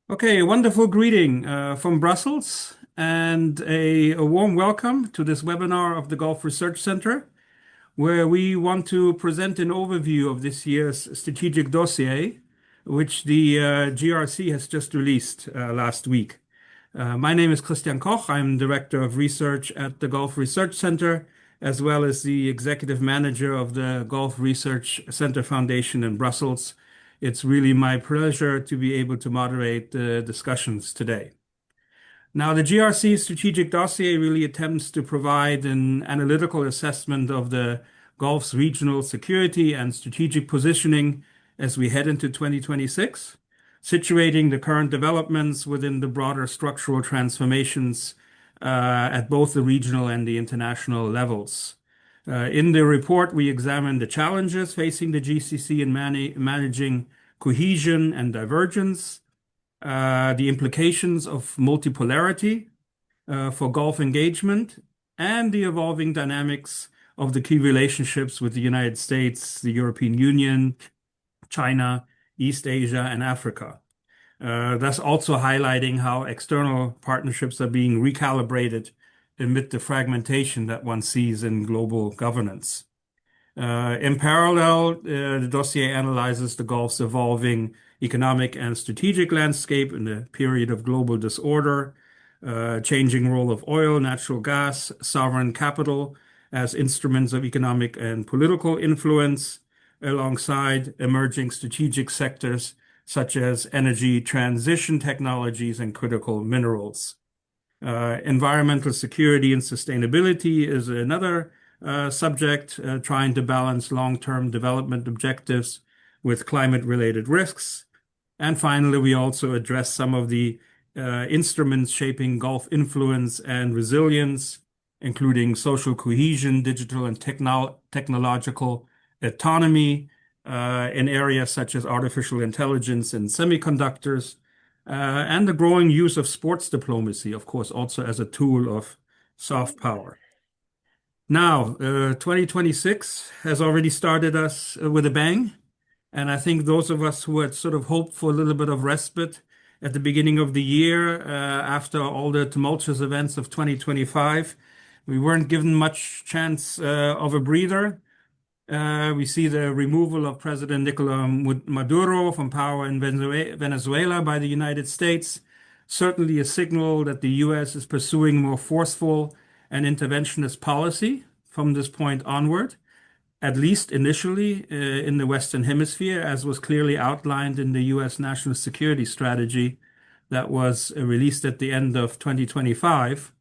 Okay, a wonderful greeting from Brussels and a warm welcome to this webinar of the Gulf Research Center, where we want to present an overview of this year's strategic dossier, which the GRC has just released last week. My name is Christian Koch. I'm Director of Research at the Gulf Research Center, as well as the Executive Manager of the Gulf Research Center Foundation in Brussels. It's really my pleasure to be able to moderate the discussions today. Now, the GRC strategic dossier really attempts to provide an analytical assessment of the Gulf's regional security and strategic positioning as we head into 2026, situating the current developments within the broader structural transformations at both the regional and the international levels. In the report, we examine the challenges facing the GCC in managing cohesion and divergence, the implications of multipolarity for Gulf engagement, and the evolving dynamics of the key relationships with the United States, the European Union, China, East Asia, and Africa. Thus also highlighting how external partnerships are being recalibrated amid the fragmentation that one sees in global governance. In parallel, the dossier analyzes the Gulf's evolving economic and strategic landscape in the period of global disorder, changing role of oil, natural gas, sovereign capital as instruments of economic and political influence, alongside emerging strategic sectors such as energy transition technologies and critical minerals. Environmental security and sustainability is another subject, trying to balance long-term development objectives with climate-related risks. And finally, we also address some of the instruments shaping Gulf influence and resilience, including social cohesion, digital and technological autonomy in areas such as artificial intelligence and semiconductors, and the growing use of sports diplomacy, of course, also as a tool of soft power. Now, 2026 has already started us with a bang. And I think those of us who had sort of hoped for a little bit of respite at the beginning of the year, after all the tumultuous events of 2025, we weren't given much chance of a breather. We see the removal of President Nicolas Maduro from power in Venezuela by the United States, certainly a signal that the US is pursuing more forceful and interventionist policy from this point onward, at least initially in the Western Hemisphere, as was clearly outlined in the US National Security Strategy that was released at the end of 2025.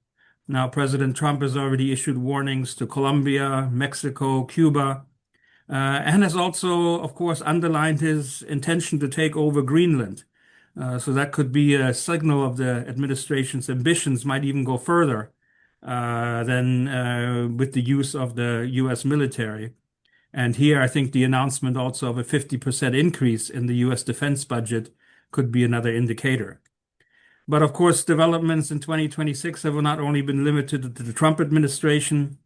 Now, President Trump has already issued warnings to Colombia, Mexico, Cuba, and has also, of course, underlined his intention to take over Greenland. So that could be a signal of the administration's ambitions might even go further than with the use of the US military. And here, I think the announcement also of a 50% increase in the US defense budget could be another indicator. But of course, developments in 2026 have not only been limited to the Trump administration.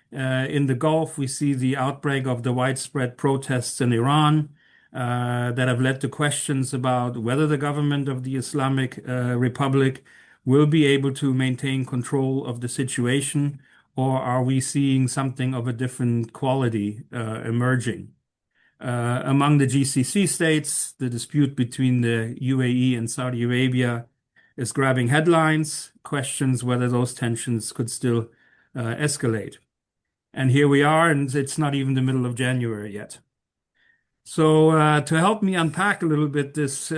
In the Gulf, we see the outbreak of the widespread protests in Iran that have led to questions about whether the government of the Islamic Republic will be able to maintain control of the situation, or are we seeing something of a different quality emerging? Among the GCC states, the dispute between the UAE and Saudi Arabia is grabbing headlines, questions whether those tensions could still escalate. And here we are, and it's not even the middle of January yet. So to help me unpack a little bit this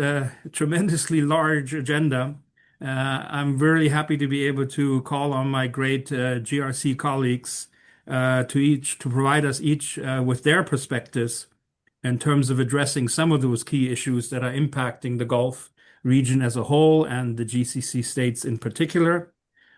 tremendously large agenda, I'm very happy to be able to call on my great GRC colleagues to provide us each with their perspectives in terms of addressing some of those key issues that are impacting the Gulf region as a whole and the GCC states in particular.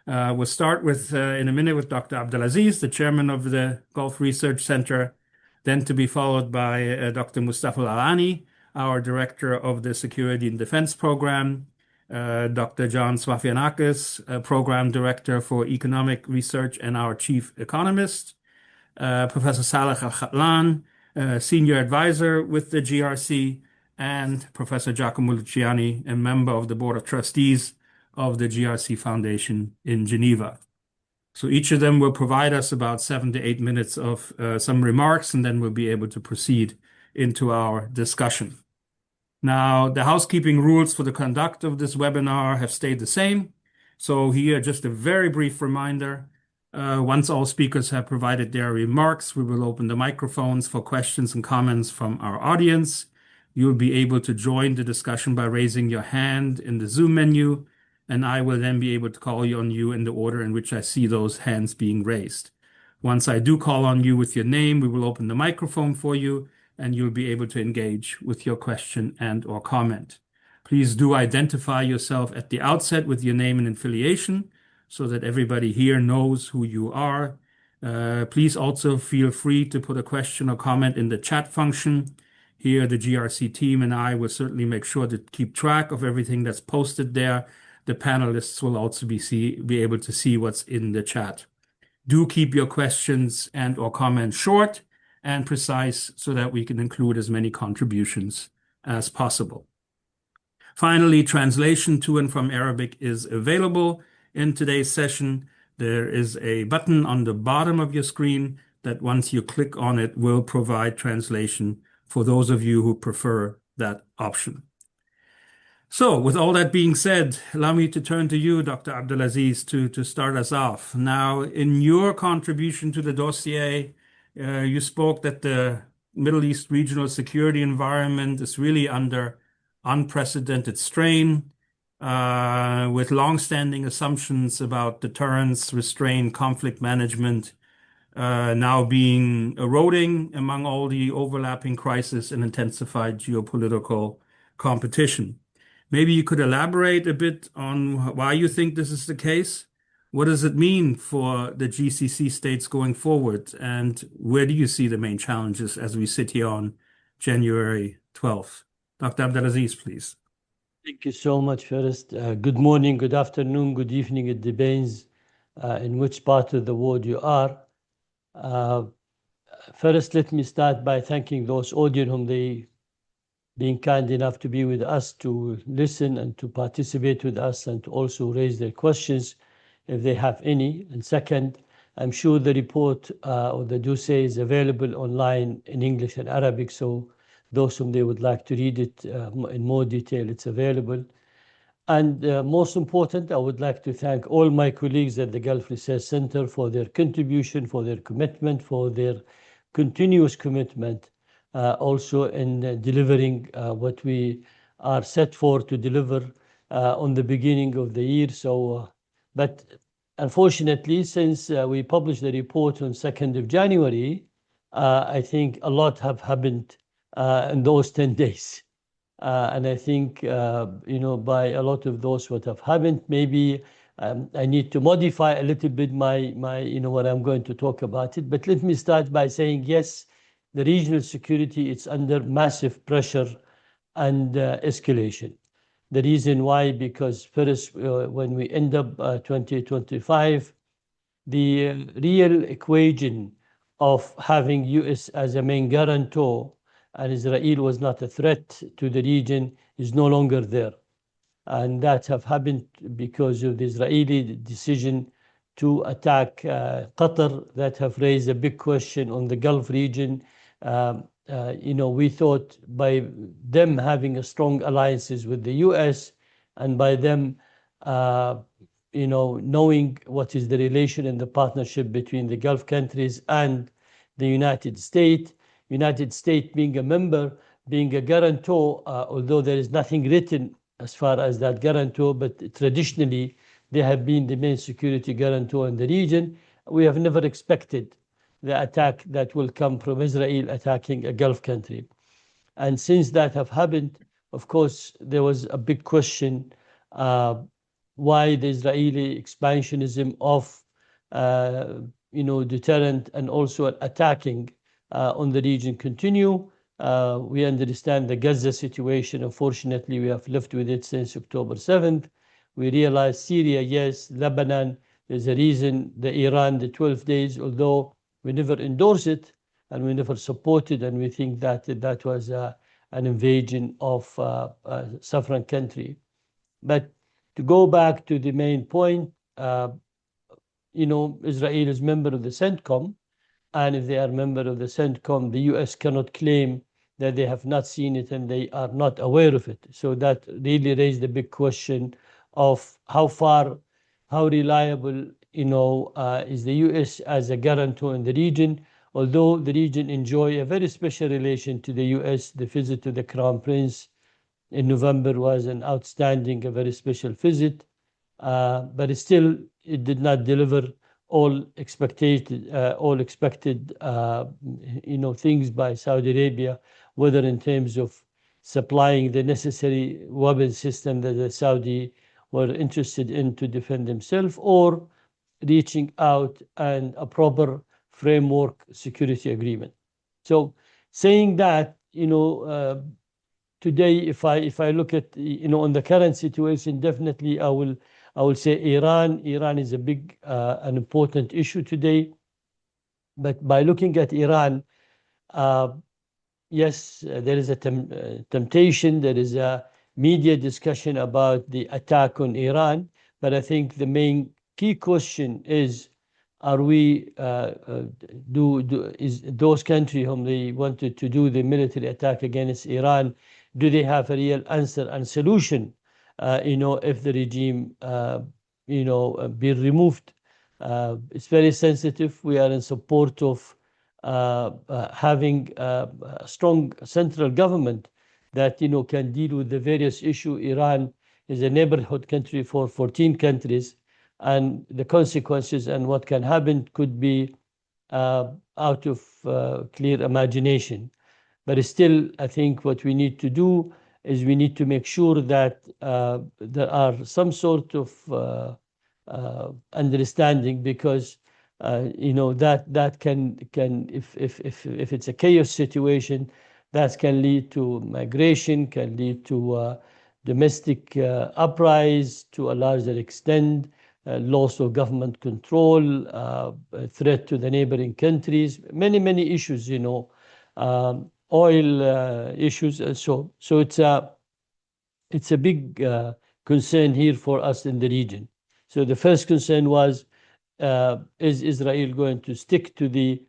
We'll start with, in a minute, with Dr. Abdelaziz, the chairman of the Gulf Research Center, then to be followed by Dr. Mustafa Al-Ani, our director of the Security and Defense Program, Dr. John Swafianakis, program director for economic research and our chief economist, Professor Saleh Al-Khatlan, senior advisor with the GRC, and Professor Giacomo Luciani, a member of the Board of Trustees of the GRC Foundation in Geneva. So each of them will provide us about 7 to 8 minutes of some remarks, and then we'll be able to proceed into our discussion. Now, the housekeeping rules for the conduct of this webinar have stayed the same. So here, just a very brief reminder. Once all speakers have provided their remarks, we will open the microphones for questions and comments from our audience. You'll be able to join the discussion by raising your hand in the Zoom menu, and I will then be able to call on you in the order in which I see those hands being raised. Once I do call on you with your name, we will open the microphone for you, and you'll be able to engage with your question and/or comment. Please do identify yourself at the outset with your name and affiliation so that everybody here knows who you are. Please also feel free to put a question or comment in the chat function. Here, the GRC team and I will certainly make sure to keep track of everything that's posted there. The panelists will also be able to see what's in the chat. Do keep your questions and/or comments short and precise so that we can include as many contributions as possible. Finally, translation to and from Arabic is available in today's session. There is a button on the bottom of your screen that once you click on it will provide translation for those of you who prefer that option. So with all that being said, allow me to turn to you, Dr. Abdelaziz, to start us off. Now, in your contribution to the dossier, you spoke that the Middle East regional security environment is really under unprecedented strain, with long-standing assumptions about deterrence, restraint, conflict management, now being eroding among all the overlapping crises and intensified geopolitical competition. Maybe you could elaborate a bit on why you think this is the case. What does it mean for the GCC states going forward? And where do you see the main challenges as we sit here on January 12th? Dr. Abdelaziz, please. Thank you so much, First. Good morning, good afternoon, good evening. It depends in which part of the world you are. First, let me start by thanking those audience whom they being kind enough to be with us, to listen and to participate with us, and to also raise their questions if they have any. And second, I'm sure the report or the dossier is available online in English and Arabic, so those whom they would like to read it in more detail, it's available. And most important, I would like to thank all my colleagues at the Gulf Research Center for their contribution, for their commitment, for their continuous commitment, also in delivering what we are set for to deliver on the beginning of the year. So, but unfortunately, since we published the report on 2nd of January, I think a lot have happened in those 10 days. And I think, by a lot of those what have happened, maybe I need to modify a little bit my what I'm going to talk about it. But let me start by saying, yes, the regional security, it's under massive pressure and escalation. The reason why, because first, when we end up 2025, the real equation of having US as a main guarantor and Israel was not a threat to the region is no longer there. And that have happened because of the Israeli decision to attack Qatar, that have raised a big question on the Gulf region. We thought by them having a strong alliances with the US and by them, knowing what is the relation and the partnership between the Gulf countries and the United States being a member, being a guarantor, although there is nothing written as far as that guarantor, but traditionally they have been the main security guarantor in the region. We have never expected the attack that will come from Israel attacking a Gulf country. And since that have happened, of course, there was a big question why the Israeli expansionism of deterrent and also attacking on the region continue. We understand the Gaza situation. Unfortunately, we have lived with it since October 7th. We realize Syria, yes, Lebanon, there's a reason, the Iran, the 12 days, although we never endorse it and we never support it, and we think that that was a an invasion of a sovereign country. But to go back to the main point, Israel is member of the CENTCOM, and if they are member of the CENTCOM, the US cannot claim that they have not seen it and they are not aware of it. So that really raised the big question of how reliable, is the US as a guarantor in the region. Although the region enjoy a very special relation to the US, the visit to the Crown Prince in November was an outstanding, a very special visit. But still, it did not deliver all expected things by Saudi Arabia, whether in terms of supplying the necessary weapon system that the Saudi were interested in to defend themselves, or reaching out and a proper framework security agreement. So saying that, today, if I look at, on the current situation, definitely I will say Iran is a big an important issue today. But by looking at Iran, yes, there is a temptation, there is a media discussion about the attack on Iran, but I think the main key question is, are we is those countries whom they wanted to do the military attack against Iran, do they have a real answer and solution? If the regime, be removed. It's very sensitive. We are in support of having a strong central government that, can deal with the various issues. Iran is a neighborhood country for 14 countries, and the consequences and what can happen could be out of clear imagination. But still, I think what we need to do is we need to make sure that there are some sort of understanding, because that can if it's a chaos situation, that can lead to migration, can lead to domestic uprise to a larger extent, loss of government control, threat to the neighboring countries, many issues, oil issues. So it's a big concern here for us in the region. So the first concern was, is Israel going to stick to the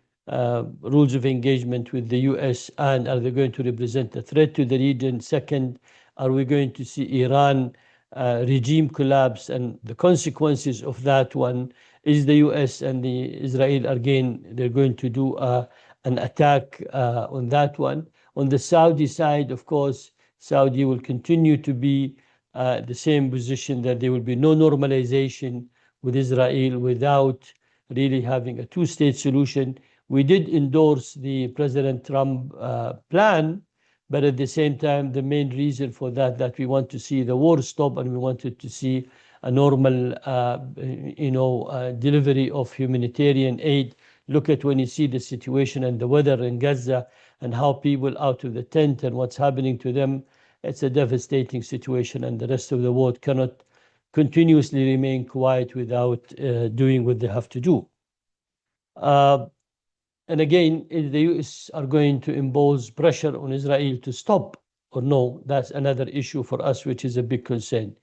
rules of engagement with the US, and are they going to represent a threat to the region? Second, are we going to see Iran regime collapse, and the consequences of that one? Is the US and the Israel again, they're going to do an attack on that one? On the Saudi side, of course, Saudi will continue to be the same position, that there will be no normalization with Israel without really having a two-state solution. We did endorse the President Trump plan, but at the same time, the main reason for that we want to see the war stop, and we wanted to see a normal, delivery of humanitarian aid. Look at when you see the situation and the weather in Gaza and how people out of the tent and what's happening to them. It's a devastating situation, and the rest of the world cannot continuously remain quiet without doing what they have to do. And again, if the US are going to impose pressure on Israel to stop or no, that's another issue for us, which is a big concern.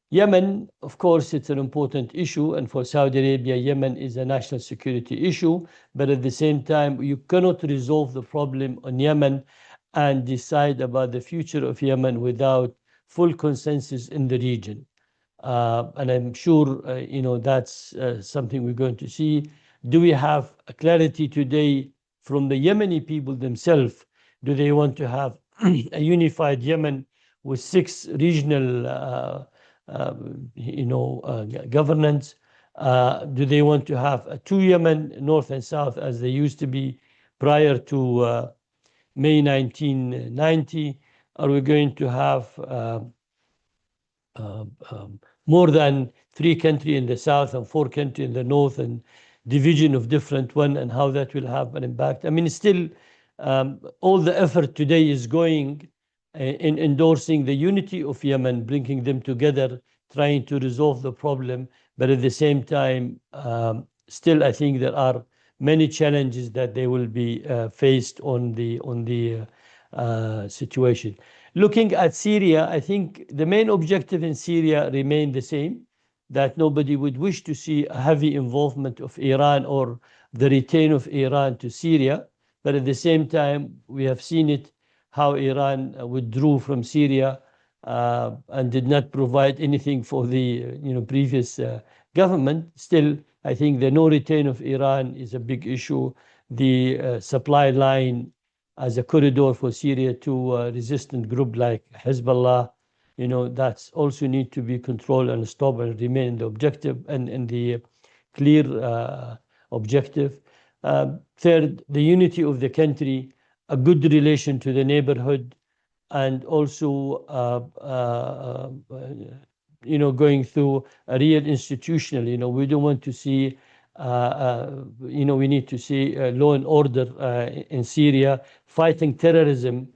Yemen, of course, it's an important issue, and for Saudi Arabia, Yemen is a national security issue, but at the same time, you cannot resolve the problem on Yemen and decide about the future of Yemen without full consensus in the region. And I'm sure, that's something we're going to see. Do we have a clarity today from the Yemeni people themselves? Do they want to have a unified Yemen with 6 regional governance? Do they want to have a 2 Yemen, North and South, as they used to be prior to May 1990? Are we going to have more than 3 countries in the south and 4 countries in the north, and division of different one, and how that will have an impact? I mean, still, all the effort today is going in endorsing the unity of Yemen, bringing them together, trying to resolve the problem. But at the same time, still, I think there are many challenges that they will be faced on the situation. Looking at Syria, I think the main objective in Syria remained the same, that nobody would wish to see a heavy involvement of Iran or the return of Iran to Syria. But at the same time, we have seen it, how Iran withdrew from Syria and did not provide anything for the previous government. Still, I think the no return of Iran is a big issue. The supply line as a corridor for Syria to a resistant group like Hezbollah, that's also need to be controlled and stopped and remain the objective and the clear objective. Third, the unity of the country, a good relation to the neighborhood, and also going through a real institutional. We don't want to see. We need to see law and order in Syria. Fighting terrorism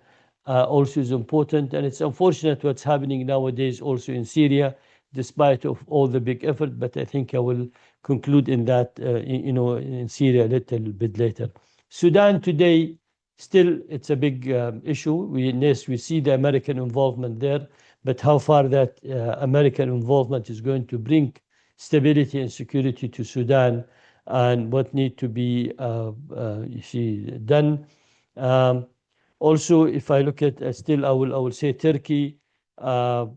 also is important, and it's unfortunate what's happening nowadays also in Syria, despite of all the big effort. But I think I will conclude in that, in Syria a little bit later. Sudan today, still, it's a big issue. Yes, we see the American involvement there, but how far that American involvement is going to bring stability and security to Sudan, and what need to be done. Also, if I look at still, I will say Turkey. They are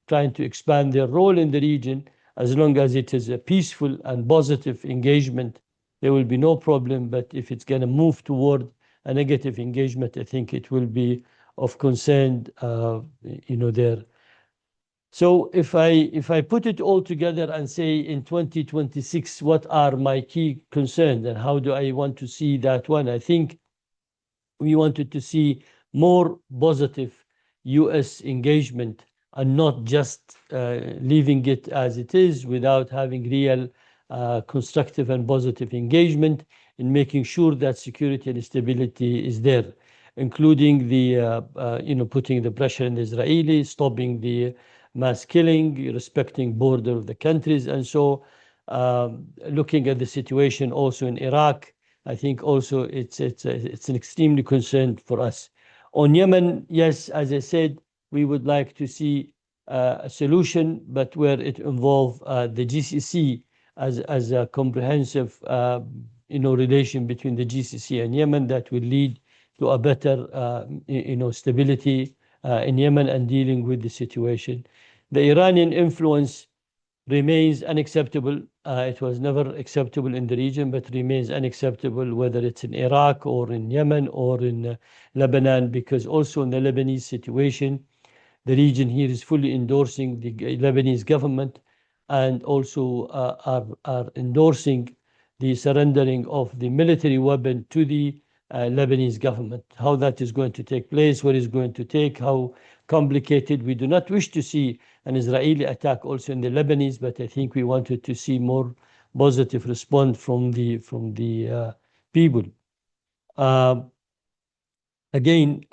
trying to expand their role in the region. As long as it is a peaceful and positive engagement, there will be no problem. But if it's going to move toward a negative engagement, I think it will be of concern, there. So if I put it all together and say in 2026, what are my key concerns and how do I want to see that one? I think we wanted to see more positive U.S. engagement and not just leaving it as it is without having real constructive and positive engagement in making sure that security and stability is there, including the putting the pressure on the Israelis, stopping the mass killing, respecting border of the countries, and so looking at the situation also in Iraq. I think also it's an extremely concern for us. On Yemen, yes, as I said, we would like to see a solution, but where it involves the GCC as a comprehensive relation between the GCC and Yemen that will lead to a better stability in Yemen and dealing with the situation. The Iranian influence remains unacceptable. It was never acceptable in the region, but remains unacceptable, whether it's in Iraq or in Yemen or in Lebanon, because also in the Lebanese situation, the region here is fully endorsing the Lebanese government and also are endorsing the surrendering of the military weapon to the Lebanese government. How that is going to take place, what is going to take, how complicated. We do not wish to see an Israeli attack also in the Lebanese, but I think we wanted to see more positive response from the people. Again,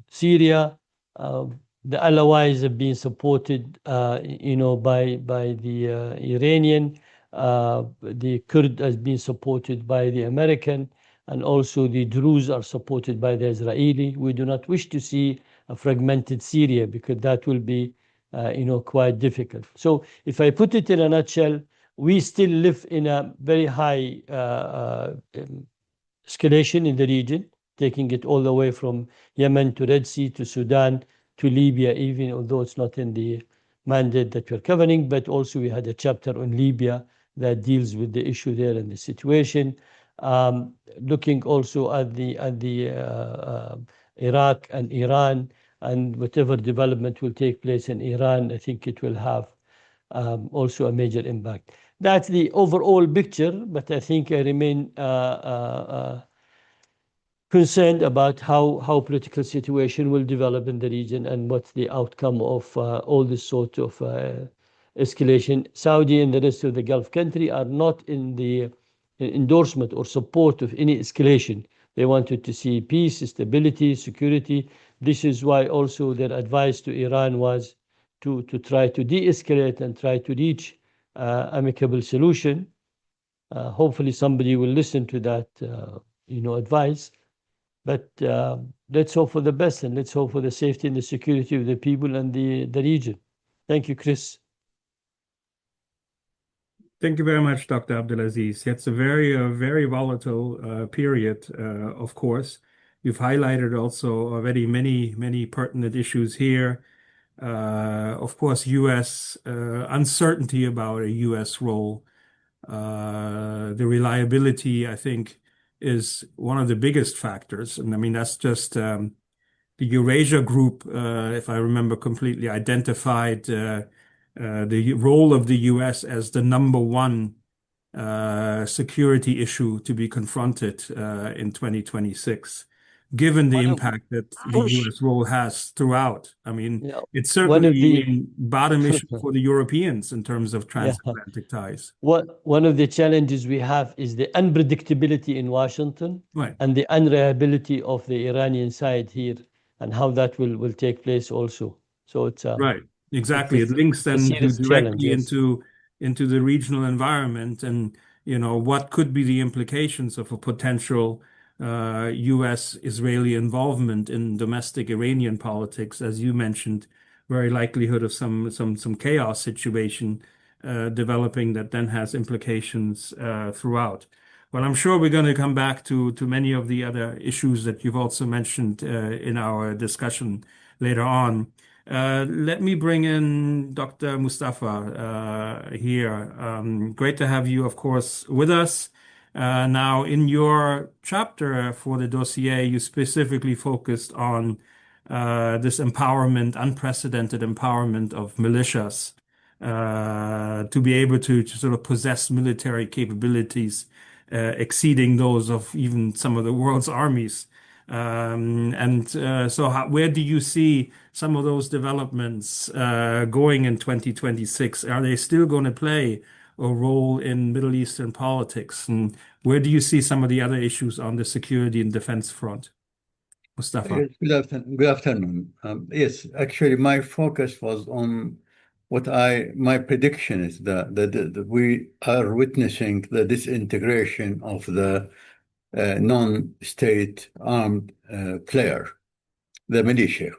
Syria, the allies have been supported, by the Iranian. The Kurd has been supported by the American, and also the Druze are supported by the Israeli. We do not wish to see a fragmented Syria because that will be, quite difficult. So if I put it in a nutshell, we still live in a very high escalation in the region, taking it all the way from Yemen to Red Sea to Sudan to Libya, even although it's not in the mandate that we're covering, but also we had a chapter on Libya that deals with the issue there and the situation. Looking also at the Iraq and Iran, and whatever development will take place in Iran, I think it will have also a major impact. That's the overall picture, but I think I remain concerned about how political situation will develop in the region and what's the outcome of all this sort of escalation. Saudi and the rest of the Gulf country are not in the endorsement or support of any escalation. They wanted to see peace, stability, security. This is why also their advice to Iran was to try to de-escalate and try to reach amicable solution. Hopefully somebody will listen to that advice. But let's hope for the best, and let's hope for the safety and the security of the people and the region. Thank you, Chris. Thank you very much, Dr. Abdulaziz. It's a very volatile period, of course. You've highlighted also already many pertinent issues here. Of course, U.S. Uncertainty about a U.S. role. The reliability, I think, is one of the biggest factors. And I mean, that's just the Eurasia Group, if I remember completely, identified the role of the U.S. as the number one security issue to be confronted in 2026, given the impact that the U.S. role has throughout. I mean, Yeah, it's one of certainly the a bottom issue for the Europeans in terms of yeah, transatlantic ties. one of the challenges we have is the unpredictability in Washington Right. and the unreliability of the Iranian side here, and how that will take place also. So it's Right. it's Exactly. It links a then to serious challenge. directly Yes. into the regional environment and what could be the implications of a potential U.S.-Israeli involvement in domestic Iranian politics, as you mentioned, very likelihood of some chaos situation developing that then has implications throughout. Well, I'm sure we're going to come back to many of the other issues that you've also mentioned in our discussion later on. Let me bring in Dr. Mustafa here. Great to have you, of course, with us. Now, in your chapter for the dossier, you specifically focused on this empowerment, unprecedented empowerment of militias to be able to sort of possess military capabilities exceeding those of even some of the world's armies. Where do you see some of those developments going in 2026? Are they still going to play a role in Middle Eastern politics? And where do you see some of the other issues on the security and defense front? Mustafa. Yes, good afternoon. Yes, actually, my focus was on my prediction is that we are witnessing the disintegration of the non-state armed player, the militia.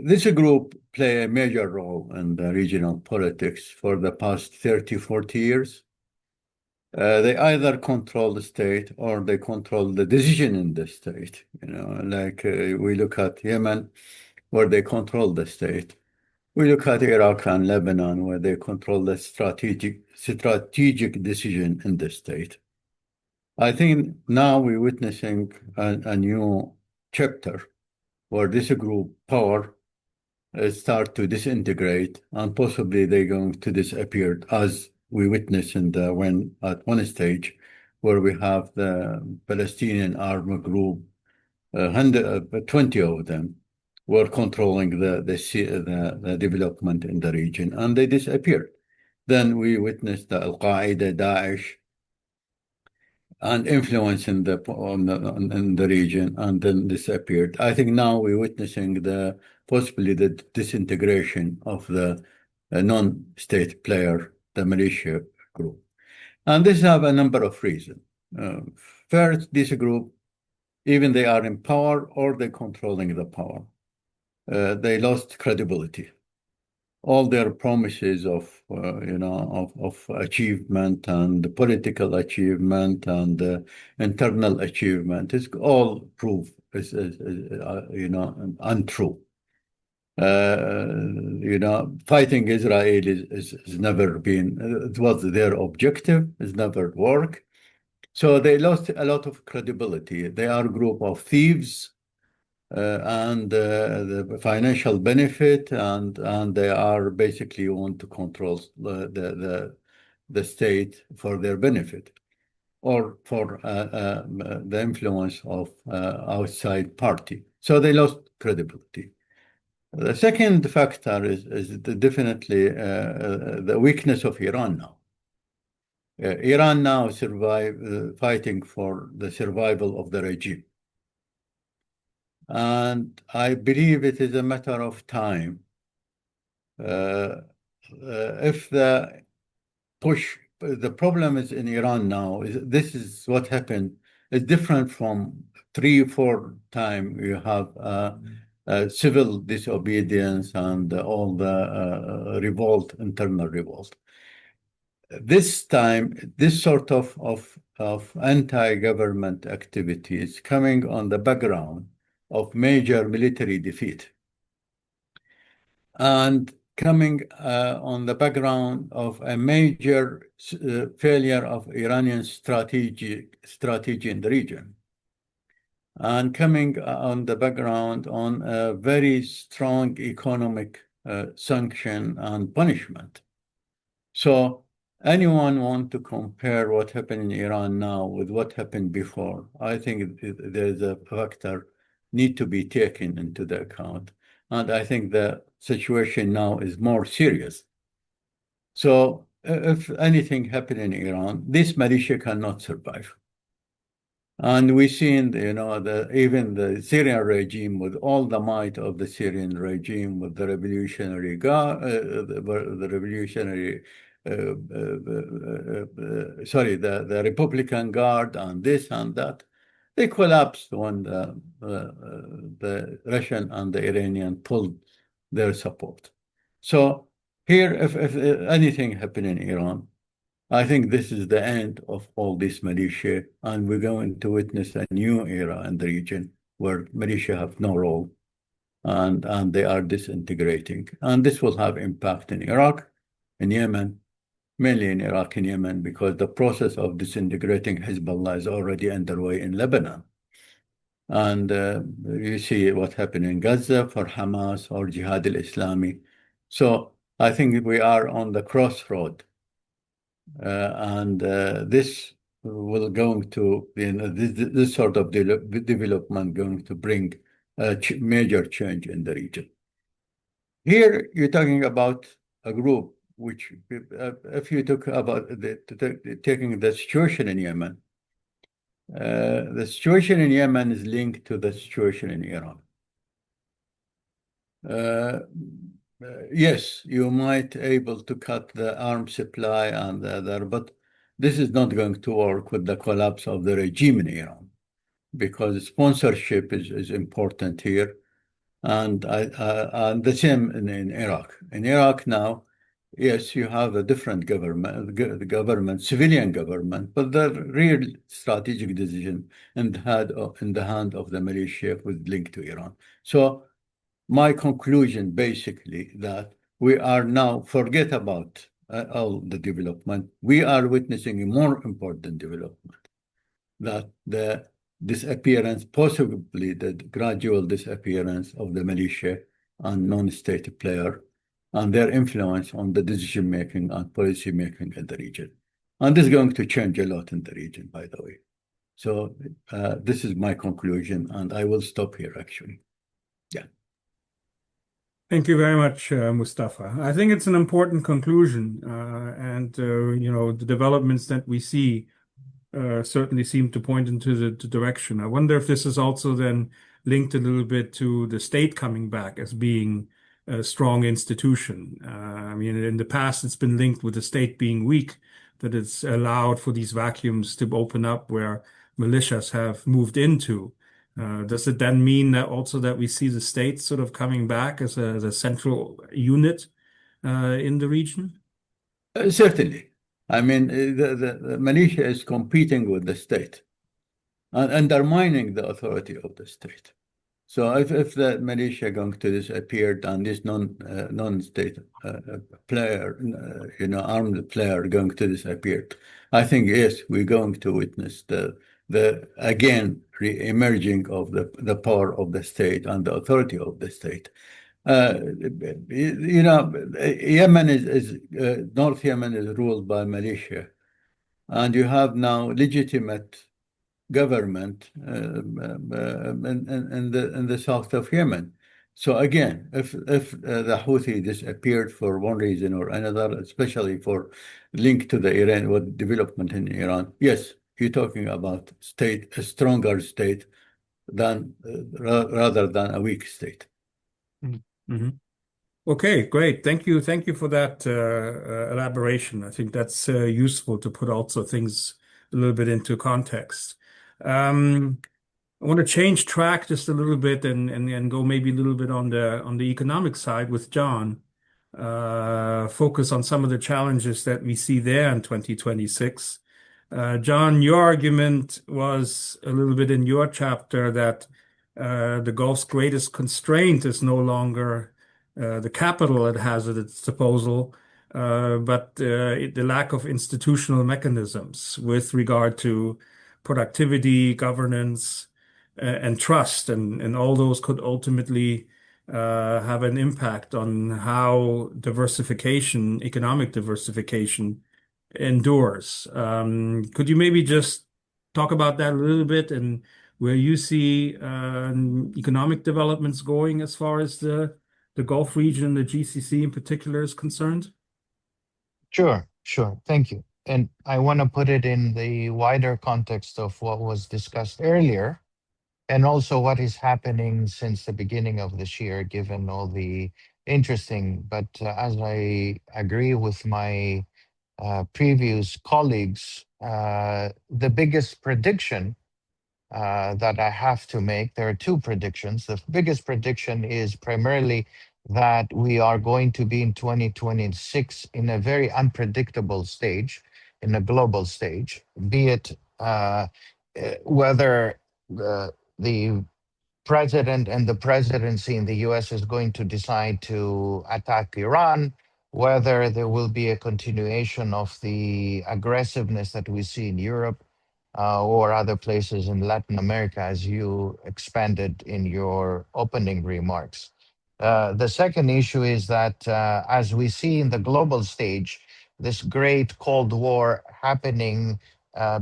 This group play a major role in the regional politics for the past 30, 40 years. They either control the state or they control the decision in the state. Like we look at Yemen, where they control the state. We look at Iraq and Lebanon, where they control the strategic decision in the state. I think now we're witnessing a new chapter where this group power start to disintegrate, and possibly they're going to disappear, as we witnessed at one stage where we have the Palestinian armed group, 20 of them were controlling the development in the region, and they disappeared. Then we witnessed the Al-Qaeda, Daesh, and influence in the region, and then disappeared. I think now we're witnessing possibly the disintegration of the non-state player, the militia group. And this have a number of reasons. First, this group, even they are in power or they're controlling the power, they lost credibility. All their promises of achievement and political achievement and internal achievement is all proof is untrue. Fighting Israel is never been, it was their objective, it's never worked. So they lost a lot of credibility. They are a group of thieves and the financial benefit, and they are basically want to control the state for their benefit or for the influence of outside party. So they lost credibility. The second factor is definitely the weakness of Iran now. Iran now fighting for the survival of the regime. And I believe it is a matter of time. If the problem is in Iran now, this is what happened It's different from 3 or 4 times you have civil disobedience and all the revolt, internal revolt. This time, this sort of anti-government activity is coming on the background of major military defeat and coming on the background of a major failure of Iranian strategy in the region, and coming on the background on a very strong economic sanction and punishment. So anyone want to compare what happened in Iran now with what happened before, I think there's a factor need to be taken into the account. And I think the situation now is more serious. So if anything happened in Iran, this militia cannot survive. And we've seen, even the Syrian regime, with all the might of the Syrian regime, with the Revolutionary Guard, the Republican Guard, and this and that, they collapsed when the Russian and the Iranian pulled their support. So here, if anything happened in Iran, I think this is the end of all this militia, and we're going to witness a new era in the region where militia have no role, and they are disintegrating. And this will have impact in Iraq, in Yemen, mainly in Iraq and Yemen, because the process of disintegrating Hezbollah is already underway in Lebanon. And you see what happened in Gaza for Hamas or Jihad al-Islami. So I think we are on the crossroad. And this will going to, this sort of development going to bring a major change in the region. Here, you're talking about a group which, if you talk about taking the situation in Yemen, the situation in Yemen is linked to the situation in Iran. Yes, you might able to cut the arms supply and the other, but this is not going to work with the collapse of the regime in Iran, because sponsorship is important here, and the same in Iraq. In Iraq now, yes, you have a different government, civilian government, but the real strategic decision in the hand of the militia was linked to Iran. So my conclusion, basically, that we are now, forget about all the development. We are witnessing a more important development, that the disappearance, possibly the gradual disappearance of the militia and non-state player, and their influence on the decision-making and policy-making in the region. And this is going to change a lot in the region, by the way. So this is my conclusion, and I will stop here, actually. Yeah. Thank you very much, Mustafa. I think it's an important conclusion, and the developments that we see certainly seem to point into the direction. I wonder if this is also then linked a little bit to the state coming back as being a strong institution. I mean, in the past, it's been linked with the state being weak, that it's allowed for these vacuums to open up where militias have moved into. Does it then mean that also that we see the state sort of coming back as a central unit in the region? Certainly. I mean, the militia is competing with the state and undermining the authority of the state. So if the militia going to disappear and this non-state player, armed player going to disappear, I think, yes, we're going to witness the again re-emerging of the power of the state and the authority of the state. Yemen is North Yemen is ruled by militia, and you have now legitimate government in the south of Yemen. So again, if the Houthi disappeared for one reason or another, especially for link to the Iran with development in Iran, yes, you're talking about a stronger state than rather than a weak state. Mm-hmm. Okay, great. Thank you for that elaboration. I think that's useful to put also things a little bit into context. I want to change track just a little bit and go maybe a little bit on the economic side with John. Focus on some of the challenges that we see there in 2026. John, your argument was a little bit in your chapter that the Gulf's greatest constraint is no longer the capital it has at its disposal, but the lack of institutional mechanisms with regard to productivity, governance, and trust, and all those could ultimately have an impact on how diversification, economic diversification, endures. Could you maybe just talk about that a little bit and where you see economic developments going as far as the Gulf region, the GCC in particular, is concerned? Sure, sure. Thank you. And I want to put it in the wider context of what was discussed earlier, and also what is happening since the beginning of this year, given all the interesting. But as I agree with my previous colleagues, the biggest prediction that I have to make, there are two predictions. The biggest prediction is primarily that we are going to be in 2026 in a very unpredictable stage, in a global stage, be it whether the president and the presidency in the US is going to decide to attack Iran, whether there will be a continuation of the aggressiveness that we see in Europe or other places in Latin America, as you expanded in your opening remarks. The second issue is that as we see in the global stage, this great Cold War happening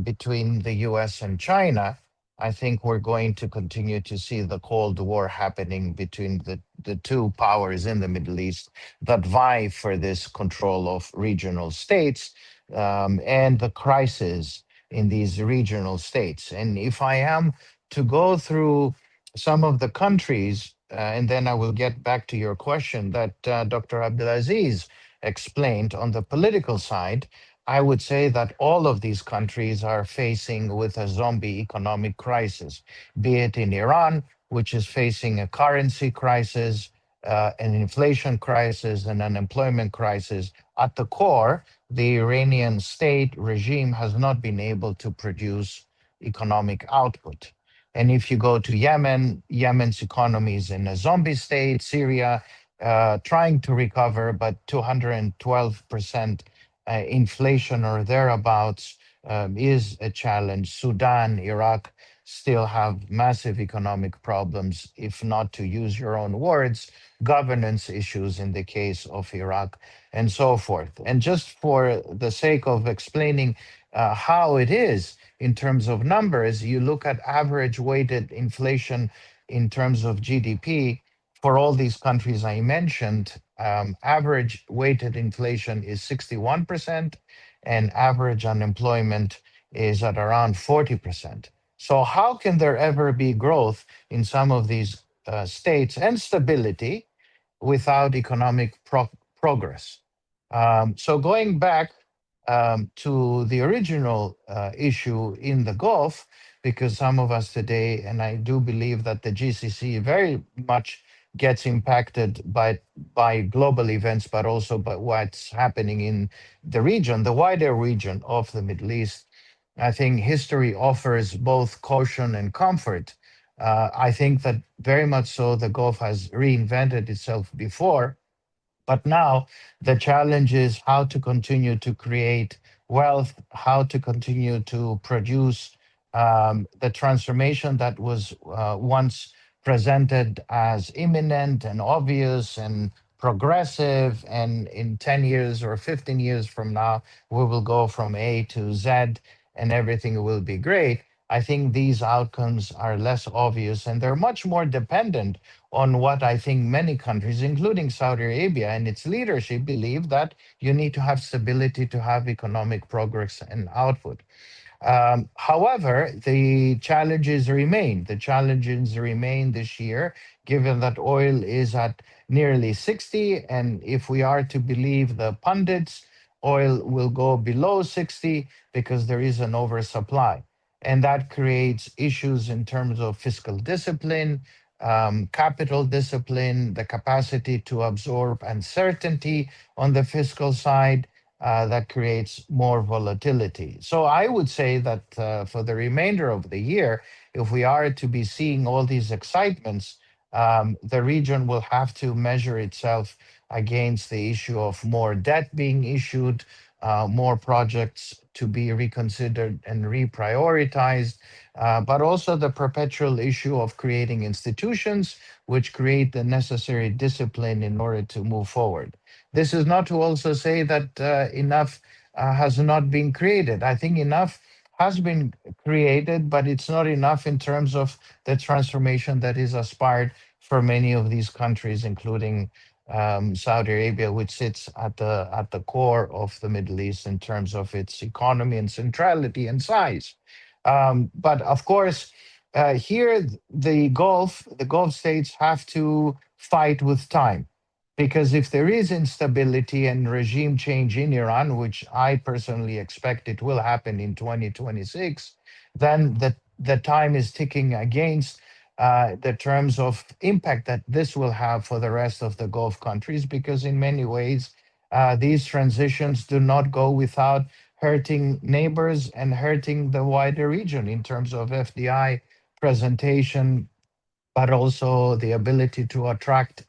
between the US and China, I think we're going to continue to see the Cold War happening between the two powers in the Middle East that vie for this control of regional states and the crisis in these regional states. And if I am to go through some of the countries, and then I will get back to your question that Dr. Abdulaziz explained on the political side, I would say that all of these countries are facing with a zombie economic crisis, be it in Iran, which is facing a currency crisis, an inflation crisis, an unemployment crisis. At the core, the Iranian state regime has not been able to produce economic output. And if you go to Yemen, Yemen's economy is in a zombie state, Syria trying to recover, but 212% inflation or thereabouts is a challenge. Sudan, Iraq still have massive economic problems, if not to use your own words, governance issues in the case of Iraq, and so forth. And just for the sake of explaining how it is in terms of numbers, you look at average weighted inflation in terms of GDP for all these countries I mentioned. Average weighted inflation is 61%, and average unemployment is at around 40%. So how can there ever be growth in some of these states and stability without economic progress? So going back to the original issue in the Gulf, because some of us today, and I do believe that the GCC very much gets impacted by global events, but also by what's happening in the region, the wider region of the Middle East. I think history offers both caution and comfort. I think that very much so the Gulf has reinvented itself before, but now the challenge is how to continue to create wealth, how to continue to produce the transformation that was once presented as imminent and obvious and progressive. And in 10 years or 15 years from now, we will go from A to Z and everything will be great. I think these outcomes are less obvious and they're much more dependent on what I think many countries, including Saudi Arabia and its leadership, believe that you need to have stability to have economic progress and output. However, the challenges remain. The challenges remain this year, given that oil is at nearly 60. And if we are to believe the pundits, oil will go below 60 because there is an oversupply. and that creates issues in terms of fiscal discipline, capital discipline, the capacity to absorb uncertainty on the fiscal side. That creates more volatility. So I would say that for the remainder of the year, if we are to be seeing all these excitements, the region will have to measure itself against the issue of more debt being issued, more projects to be reconsidered and reprioritized, but also the perpetual issue of creating institutions which create the necessary discipline in order to move forward. This is not to also say that enough has not been created. I think enough has been created, but it's not enough in terms of the transformation that is aspired for many of these countries, including Saudi Arabia, which sits at the core of the Middle East in terms of its economy and centrality and size. But of course, here the Gulf states have to fight with time, because if there is instability and regime change in Iran, which I personally expect it will happen in 2026, then the time is ticking against the terms of impact that this will have for the rest of the Gulf countries, because in many ways, these transitions do not go without hurting neighbors and hurting the wider region in terms of FDI presentation, but also the ability to attract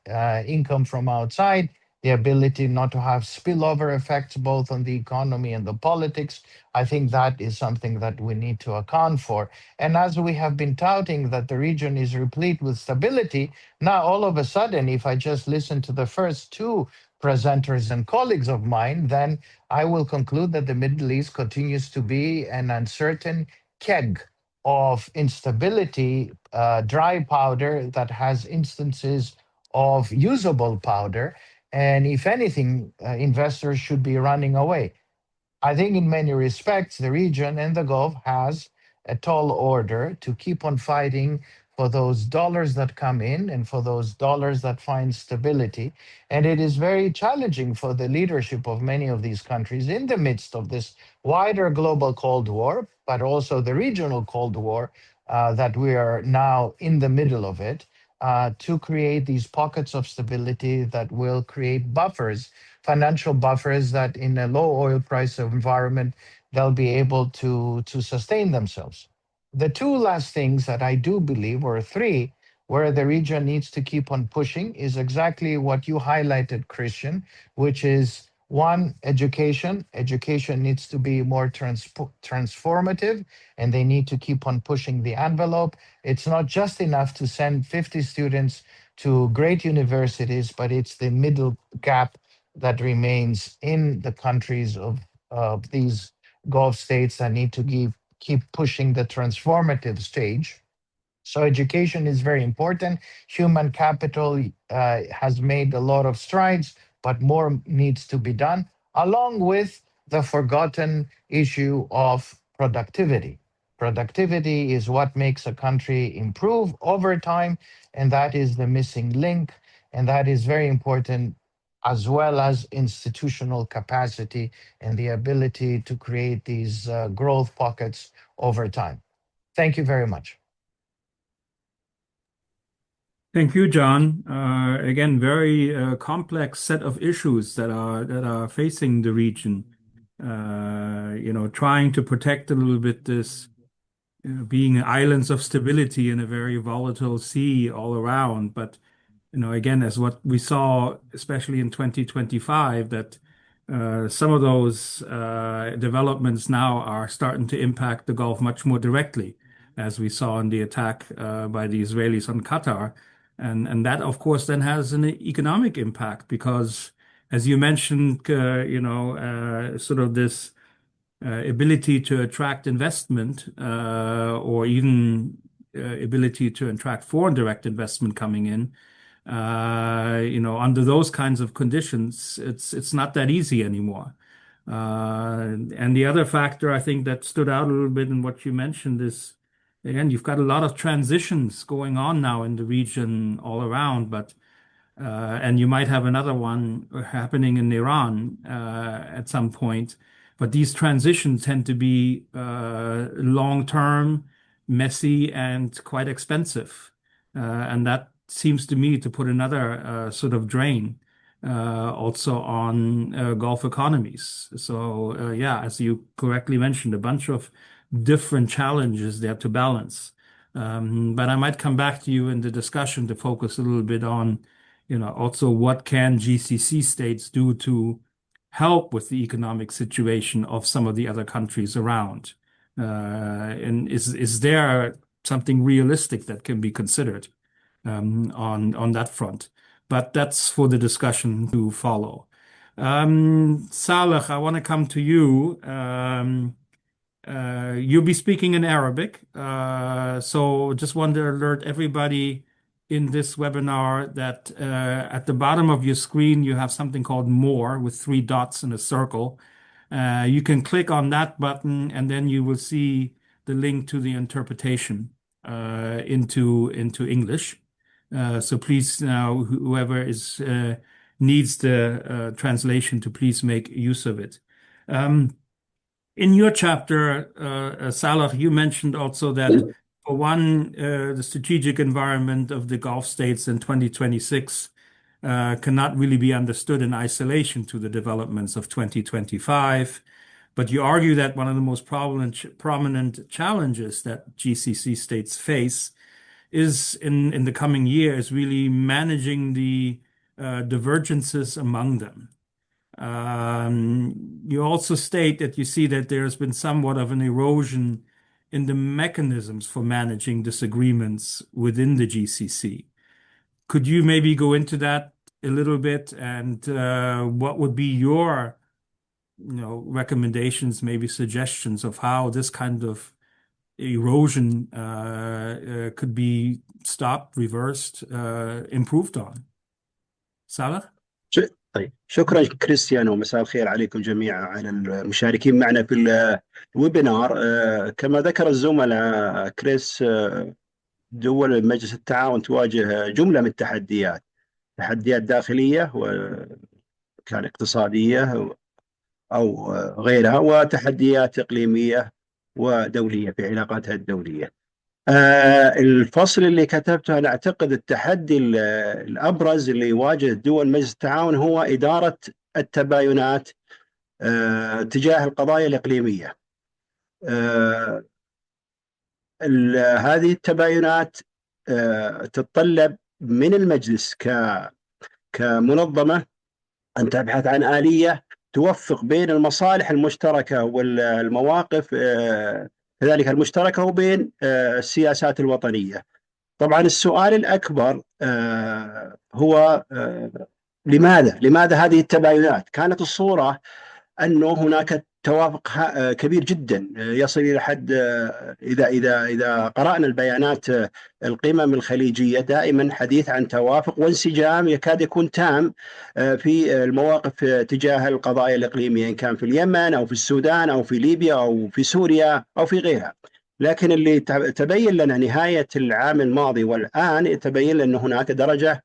income from outside, the ability not to have spillover effects both on the economy and the politics. I think that is something that we need to account for. And as we have been touting that the region is replete with stability, now all of a sudden, if I just listen to the first two presenters and colleagues of mine, then I will conclude that the Middle East continues to be an uncertain keg of instability, dry powder that has instances of usable powder. And if anything, investors should be running away. I think in many respects, the region and the Gulf has a tall order to keep on fighting for those dollars that come in and for those dollars that find stability. And it is very challenging for the leadership of many of these countries in the midst of this wider global Cold War, but also the regional Cold War that we are now in the middle of it, to create these pockets of stability that will create buffers, financial buffers that in a low oil price environment, they'll be able to sustain themselves. The two last things that I do believe, or three, where the region needs to keep on pushing is exactly what you highlighted, Christian, which is one, education. Education needs to be more transformative, and they need to keep on pushing the envelope. It's not just enough to send 50 students to great universities, but it's the middle gap that remains in the countries of these Gulf states that need to keep pushing the transformative stage. So education is very important. Human capital has made a lot of strides, but more needs to be done, along with the forgotten issue of productivity. Productivity is what makes a country improve over time, and that is the missing link, and that is very important, as well as institutional capacity and the ability to create these growth pockets over time. Thank you very much. Thank you, John. Again, very complex set of issues that are facing the region. Trying to protect a little bit this being islands of stability in a very volatile sea all around. But again, as what we saw, especially in 2025, that some of those developments now are starting to impact the Gulf much more directly, as we saw in the attack by the Israelis on Qatar. And that, of course, then has an economic impact because, as you mentioned, sort of this ability to attract investment or even ability to attract foreign direct investment coming in. Under those kinds of conditions, it's not that easy anymore. And the other factor I think that stood out a little bit in what you mentioned is, again, you've got a lot of transitions going on now in the region all around, and you might have another one happening in Iran at some point. But these transitions tend to be long-term, messy, and quite expensive. And that seems to me to put another sort of drain also on Gulf economies. So, yeah, as you correctly mentioned, a bunch of different challenges there to balance. But I might come back to you in the discussion to focus a little bit on, also what can GCC states do to help with the economic situation of some of the other countries around? And is there something realistic that can be considered on that front? But that's for the discussion to follow. Saleh, I want to come to you. You'll be speaking in Arabic, so just want to alert everybody in this webinar that at the bottom of your screen you have something called More with 3 dots in a circle. You can click on that button and then you will see the link to the interpretation into English. So please now, whoever needs the translation, to please make use of it. In your chapter, Saleh, you mentioned also that for one, the strategic environment of the Gulf states in 2026 cannot really be understood in isolation to the developments of 2025. But you argue that one of the most prominent challenges that GCC states face is in the coming years really managing the divergences among them. You also state that you see that there's been somewhat of an erosion in the mechanisms for managing disagreements within the GCC. Could you maybe go into that a little bit, and what would be your recommendations, maybe suggestions of how this kind of erosion could be stopped, reversed, improved on? Saleh? طيب، شكرا كريستيان، ومساء الخير عليكم جميعا على المشاركين معنا في الويبينار. كما ذكر الزملاء كريس، دول مجلس التعاون تواجه جملة من التحديات، تحديات داخلية وكان اقتصادية أو غيرها، وتحديات إقليمية ودولية في علاقاتها الدولية. الفصل اللي كتبته أنا أعتقد التحدي الأبرز اللي يواجه دول مجلس التعاون هو إدارة التباينات تجاه القضايا الإقليمية. هذه التباينات تتطلب من المجلس كمنظمة أن تبحث عن آلية توفق بين المصالح المشتركة والمواقف كذلك المشتركة وبين السياسات الوطنية. طبعا السؤال الأكبر هو لماذا هذه التباينات؟ كانت الصورة أنه هناك توافق كبير جدا يصل إلى حد إذا قرأنا البيانات القمم الخليجية دائما حديث عن توافق وانسجام يكاد يكون تام في المواقف تجاه القضايا الإقليمية، إن كان في اليمن أو في السودان أو في ليبيا أو في سوريا أو في غيرها. لكن اللي تبين لنا نهاية العام الماضي والآن تبين لنا هناك درجة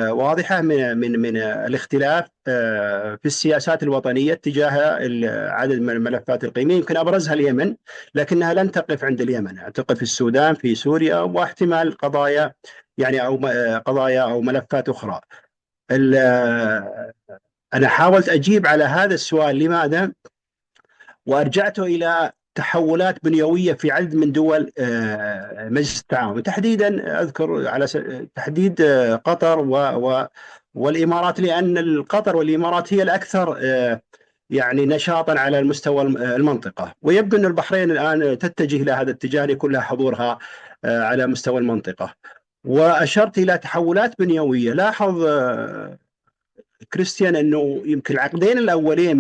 واضحة من الاختلاف في السياسات الوطنية تجاه عدد من الملفات الإقليمية، يمكن أبرزها اليمن، لكنها لن تقف عند اليمن، تقف في السودان، في سوريا، واحتمال قضايا أو قضايا أو ملفات أخرى. أنا حاولت أجيب على هذا السؤال لماذا، وأرجعته إلى تحولات بنيوية في عدد من دول مجلس التعاون، تحديدا أذكر على تحديد قطر والإمارات، لأن قطر والإمارات هي الأكثر نشاطا على المستوى المنطقة، ويبدو أن البحرين الآن تتجه إلى هذا الاتجاه ليكون لها حضورها على مستوى المنطقة. وأشرت إلى تحولات بنيوية. لاحظ كريستيان أنه يمكن العقدين الأولين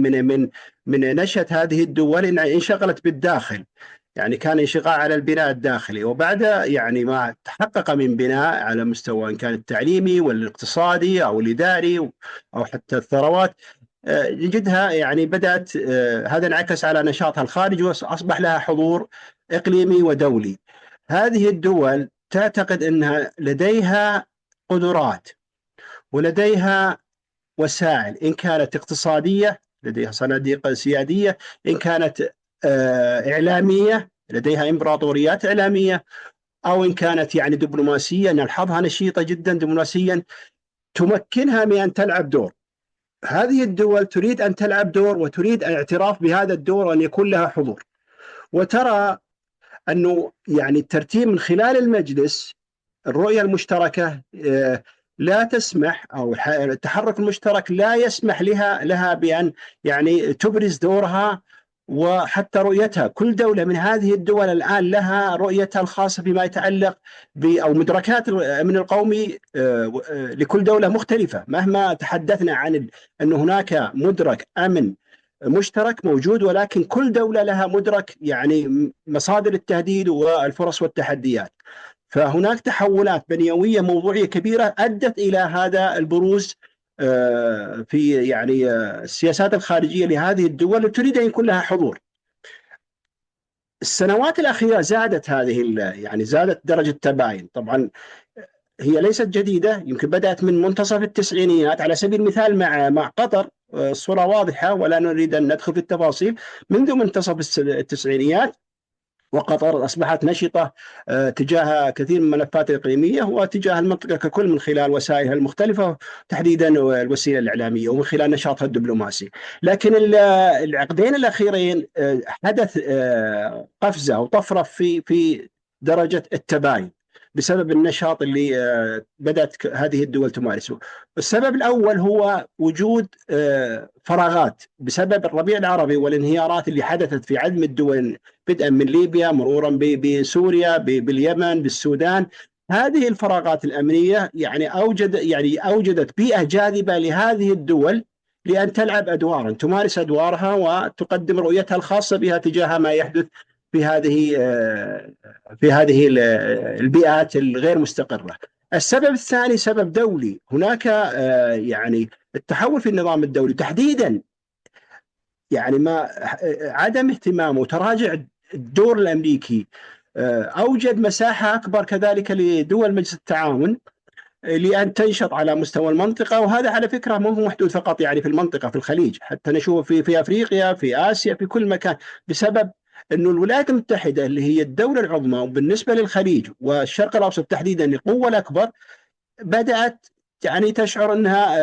من نشأة هذه الدول انشغلت بالداخل، كان انشغال على البناء الداخلي، وبعد ما تحقق من بناء على مستوى إن كان التعليمي والاقتصادي أو الإداري أو حتى الثروات، نجدها بدأت هذا انعكس على نشاطها الخارجي وأصبح لها حضور إقليمي ودولي. هذه الدول تعتقد أنها لديها قدرات ولديها وسائل، إن كانت اقتصادية لديها صناديق سيادية، إن كانت إعلامية لديها إمبراطوريات إعلامية، أو إن كانت يعني دبلوماسية نلحظها نشيطة جدا دبلوماسيا تمكنها من أن تلعب دور. هذه الدول تريد أن تلعب دور وتريد الاعتراف بهذا الدور وأن يكون لها حضور، وترى أنه يعني الترتيب من خلال المجلس، الرؤية المشتركة لا تسمح، أو التحرك المشترك لا يسمح لها بأن يعني تبرز دورها وحتى رؤيتها. كل دولة من هذه الدول الآن لها رؤيتها الخاصة فيما يتعلق أو مدركات الأمن القومي لكل دولة مختلفة. مهما تحدثنا عن أن هناك مدرك أمن مشترك موجود، ولكن كل دولة لها مدرك يعني مصادر التهديد والفرص والتحديات. فهناك تحولات بنيوية موضوعية كبيرة أدت إلى هذا البروز في يعني السياسات الخارجية لهذه الدول تريد أن يكون لها حضور. السنوات الأخيرة زادت يعني زادت درجة التباين. طبعا هي ليست جديدة، يمكن بدأت من منتصف التسعينيات. على سبيل المثال مع قطر الصورة واضحة ولا نريد أن ندخل في التفاصيل. منذ منتصف التسعينيات وقطر أصبحت نشطة تجاه كثير من الملفات الإقليمية وتجاه المنطقة ككل من خلال وسائلها المختلفة، تحديدا الوسيلة الإعلامية ومن خلال نشاطها الدبلوماسي. لكن العقدين الأخيرين حدث قفزة أو طفرة في درجة التباين بسبب النشاط اللي بدأت هذه الدول تمارسه. السبب الأول هو وجود فراغات بسبب الربيع العربي والانهيارات اللي حدثت في عدد من الدول، بدءا من ليبيا مرورا بسوريا باليمن بالسودان. هذه الفراغات الأمنية يعني أوجدت بيئة جاذبة لهذه الدول لأن تلعب أدوارا، تمارس أدوارها وتقدم رؤيتها الخاصة بها تجاه ما يحدث في هذه البيئات الغير مستقرة. السبب الثاني سبب دولي. هناك يعني التحول في النظام الدولي تحديدا، يعني ما عدم اهتمامه وتراجع الدور الأمريكي أوجد مساحة أكبر كذلك لدول مجلس التعاون لأن تنشط على مستوى المنطقة. وهذا على فكرة مو محدود فقط يعني في المنطقة، في الخليج حتى نشوف في أفريقيا في آسيا في كل مكان، بسبب أن الولايات المتحدة اللي هي الدولة العظمى وبالنسبة للخليج والشرق الأوسط تحديدا القوة الأكبر بدأت يعني تشعر أنها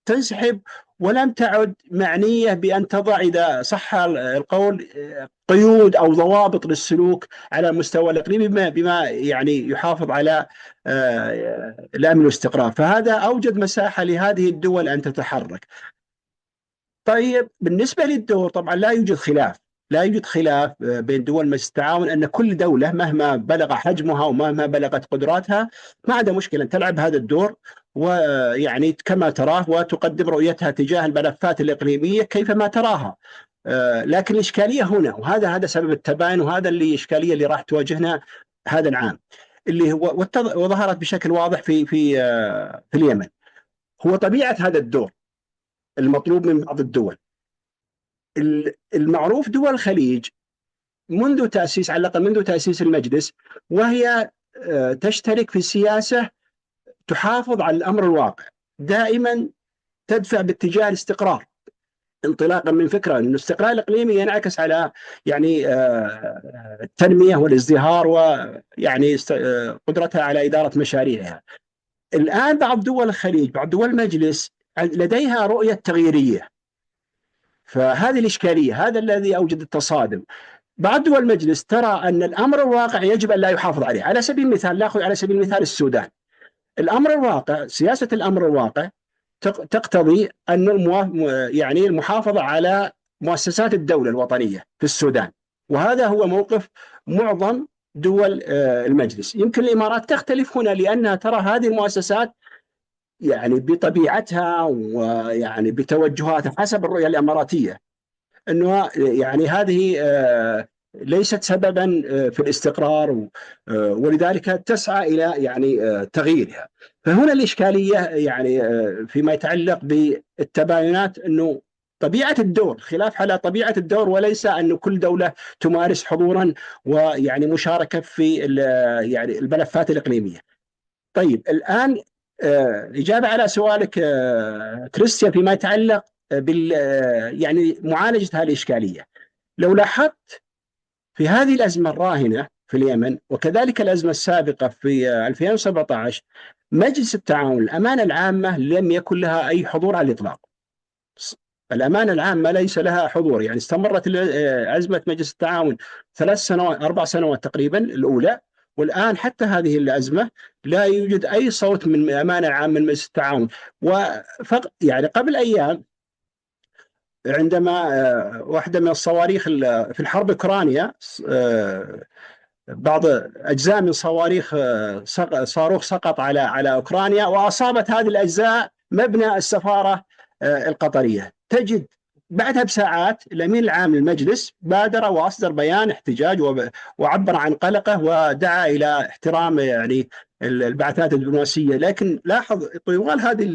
تنسحب ولم تعد معنية بأن تضع إذا صح القول قيود أو ضوابط للسلوك على المستوى الإقليمي بما يعني يحافظ على الأمن والاستقرار. فهذا أوجد مساحة لهذه الدول أن تتحرك. طيب بالنسبة للدور طبعا لا يوجد خلاف بين دول مجلس التعاون أن كل دولة مهما بلغ حجمها ومهما بلغت قدراتها ما عندها مشكلة أن تلعب هذا الدور ويعني كما تراه وتقدم رؤيتها تجاه الملفات الإقليمية كيفما تراها. لكن الإشكالية هنا، وهذا سبب التباين، وهذا الإشكالية اللي راح تواجهنا هذا العام، اللي هو وظهرت بشكل واضح في اليمن، هو طبيعة هذا الدور المطلوب من بعض الدول. المعروف دول الخليج منذ تأسيس، على الأقل منذ تأسيس المجلس، وهي تشترك في سياسة تحافظ على الأمر الواقع، دائما تدفع باتجاه الاستقرار، انطلاقا من فكرة أن الاستقرار الإقليمي ينعكس على يعني التنمية والازدهار ويعني قدرتها على إدارة مشاريعها. الآن بعض دول الخليج، بعض دول المجلس لديها رؤية تغييرية، فهذه الإشكالية، هذا الذي أوجد التصادم. بعض دول المجلس ترى أن الأمر الواقع يجب أن لا يحافظ عليه. على سبيل المثال نأخذ على سبيل المثال السودان. الأمر الواقع، سياسة الأمر الواقع تقتضي أن يعني المحافظة على مؤسسات الدولة الوطنية في السودان، وهذا هو موقف معظم دول المجلس. يمكن الإمارات تختلف هنا لأنها ترى هذه المؤسسات يعني بطبيعتها ويعني بتوجهاتها حسب الرؤية الإماراتية أنه يعني هذه ليست سببا في الاستقرار، ولذلك تسعى إلى يعني تغييرها. فهنا الإشكالية يعني فيما يتعلق بالتباينات، أنه طبيعة الدور، خلاف على طبيعة الدور، وليس أن كل دولة تمارس حضورا ويعني مشاركة في يعني الملفات الإقليمية. طيب الآن الإجابة على سؤالك كريستيان فيما يتعلق يعني معالجة هذه الإشكالية. لو لاحظت في هذه الأزمة الراهنة في اليمن وكذلك الأزمة السابقة في 2017 مجلس التعاون الأمانة العامة لم يكن لها أي حضور على الإطلاق. الأمانة العامة ليس لها حضور، يعني استمرت أزمة مجلس التعاون 3 سنوات 4 سنوات تقريبا الأولى، والآن حتى هذه الأزمة لا يوجد أي صوت من الأمانة العامة من مجلس التعاون. يعني قبل أيام عندما واحدة من الصواريخ في الحرب الأوكرانية، بعض أجزاء من صواريخ صاروخ سقط على أوكرانيا، وأصابت هذه الأجزاء مبنى السفارة القطرية. تجد بعدها بساعات الأمين العام للمجلس بادر وأصدر بيان احتجاج وعبر عن قلقه ودعا إلى احترام يعني البعثات الدبلوماسية. لكن لاحظ طوال هذه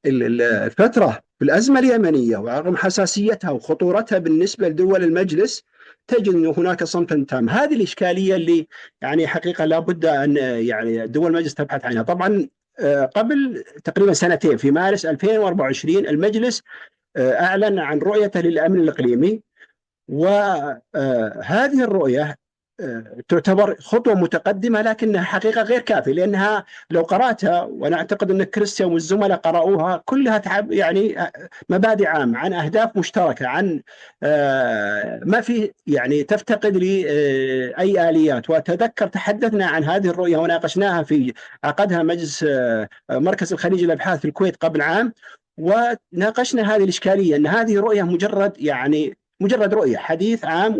الفترة في الأزمة اليمنية ورغم حساسيتها وخطورتها بالنسبة لدول المجلس تجد أن هناك صمت تام. هذه الإشكالية اللي يعني حقيقة لابد أن يعني دول المجلس تبحث عنها. طبعا قبل تقريبا سنتين في مارس 2024 المجلس أعلن عن رؤيته للأمن الإقليمي، وهذه الرؤية تعتبر خطوة متقدمة لكنها حقيقة غير كافية، لأنها لو قرأتها، وأنا أعتقد أن كريستيان والزملاء قرأوها، كلها يعني مبادئ عامة عن أهداف مشتركة، عن ما في يعني تفتقد لأي آليات. وأتذكر تحدثنا عن هذه الرؤية وناقشناها في عقدها مجلس مركز الخليج للأبحاث في الكويت قبل عام، وناقشنا هذه الإشكالية أن هذه رؤية مجرد رؤية حديث عام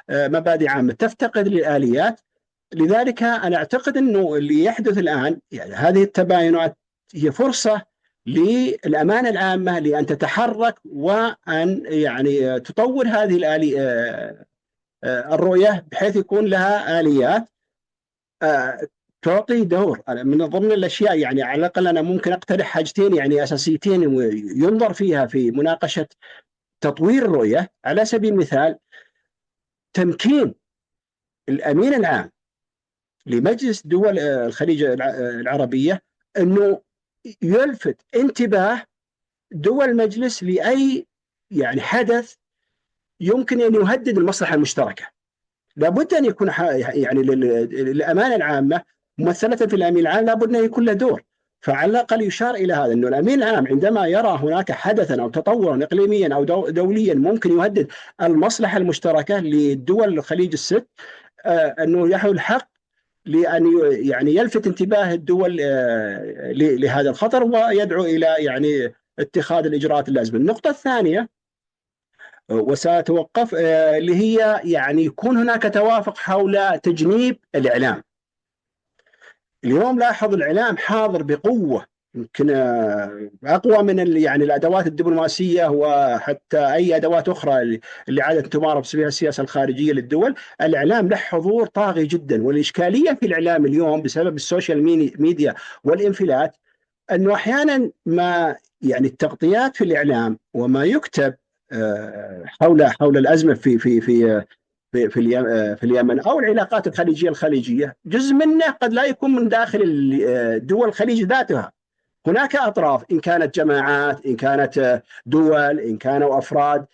ومبادئ عامة تفتقد للآليات. لذلك أنا أعتقد أنه اللي يحدث الآن يعني هذه التباينات هي فرصة للأمانة العامة لأن تتحرك وأن يعني تطور هذه الرؤية بحيث يكون لها آليات تعطي دور. من ضمن الأشياء يعني على الأقل أنا ممكن أقترح حاجتين يعني أساسيتين ينظر فيها في مناقشة تطوير الرؤية. على سبيل المثال تمكين الأمين العام لمجلس دول الخليج العربية أنه يلفت انتباه دول المجلس لأي يعني حدث يمكن أن يهدد المصلحة المشتركة. لابد أن يكون يعني الأمانة العامة ممثلة في الأمين العام لابد أن يكون له دور. فعلى الأقل يشار إلى هذا أنه الأمين العام عندما يرى هناك حدثا أو تطورا إقليميا أو دوليا ممكن يهدد المصلحة المشتركة للدول الخليج الست، أنه له الحق لأن يعني يلفت انتباه الدول لهذا الخطر ويدعو إلى يعني اتخاذ الإجراءات اللازمة. النقطة الثانية وسأتوقف اللي هي يعني يكون هناك توافق حول تجنيب الإعلام. اليوم لاحظ الإعلام حاضر بقوة، يمكن أقوى من يعني الأدوات الدبلوماسية وحتى أي أدوات أخرى اللي عادة تمارس بها السياسة الخارجية للدول. الإعلام له حضور طاغي جدا، والإشكالية في الإعلام اليوم بسبب السوشيال ميديا والإنفلات أنه أحيانا ما يعني التغطيات في الإعلام وما يكتب حول الأزمة في اليمن أو العلاقات الخليجية جزء منه قد لا يكون من داخل دول الخليج ذاتها. هناك أطراف إن كانت جماعات إن كانت دول إن كانوا أفراد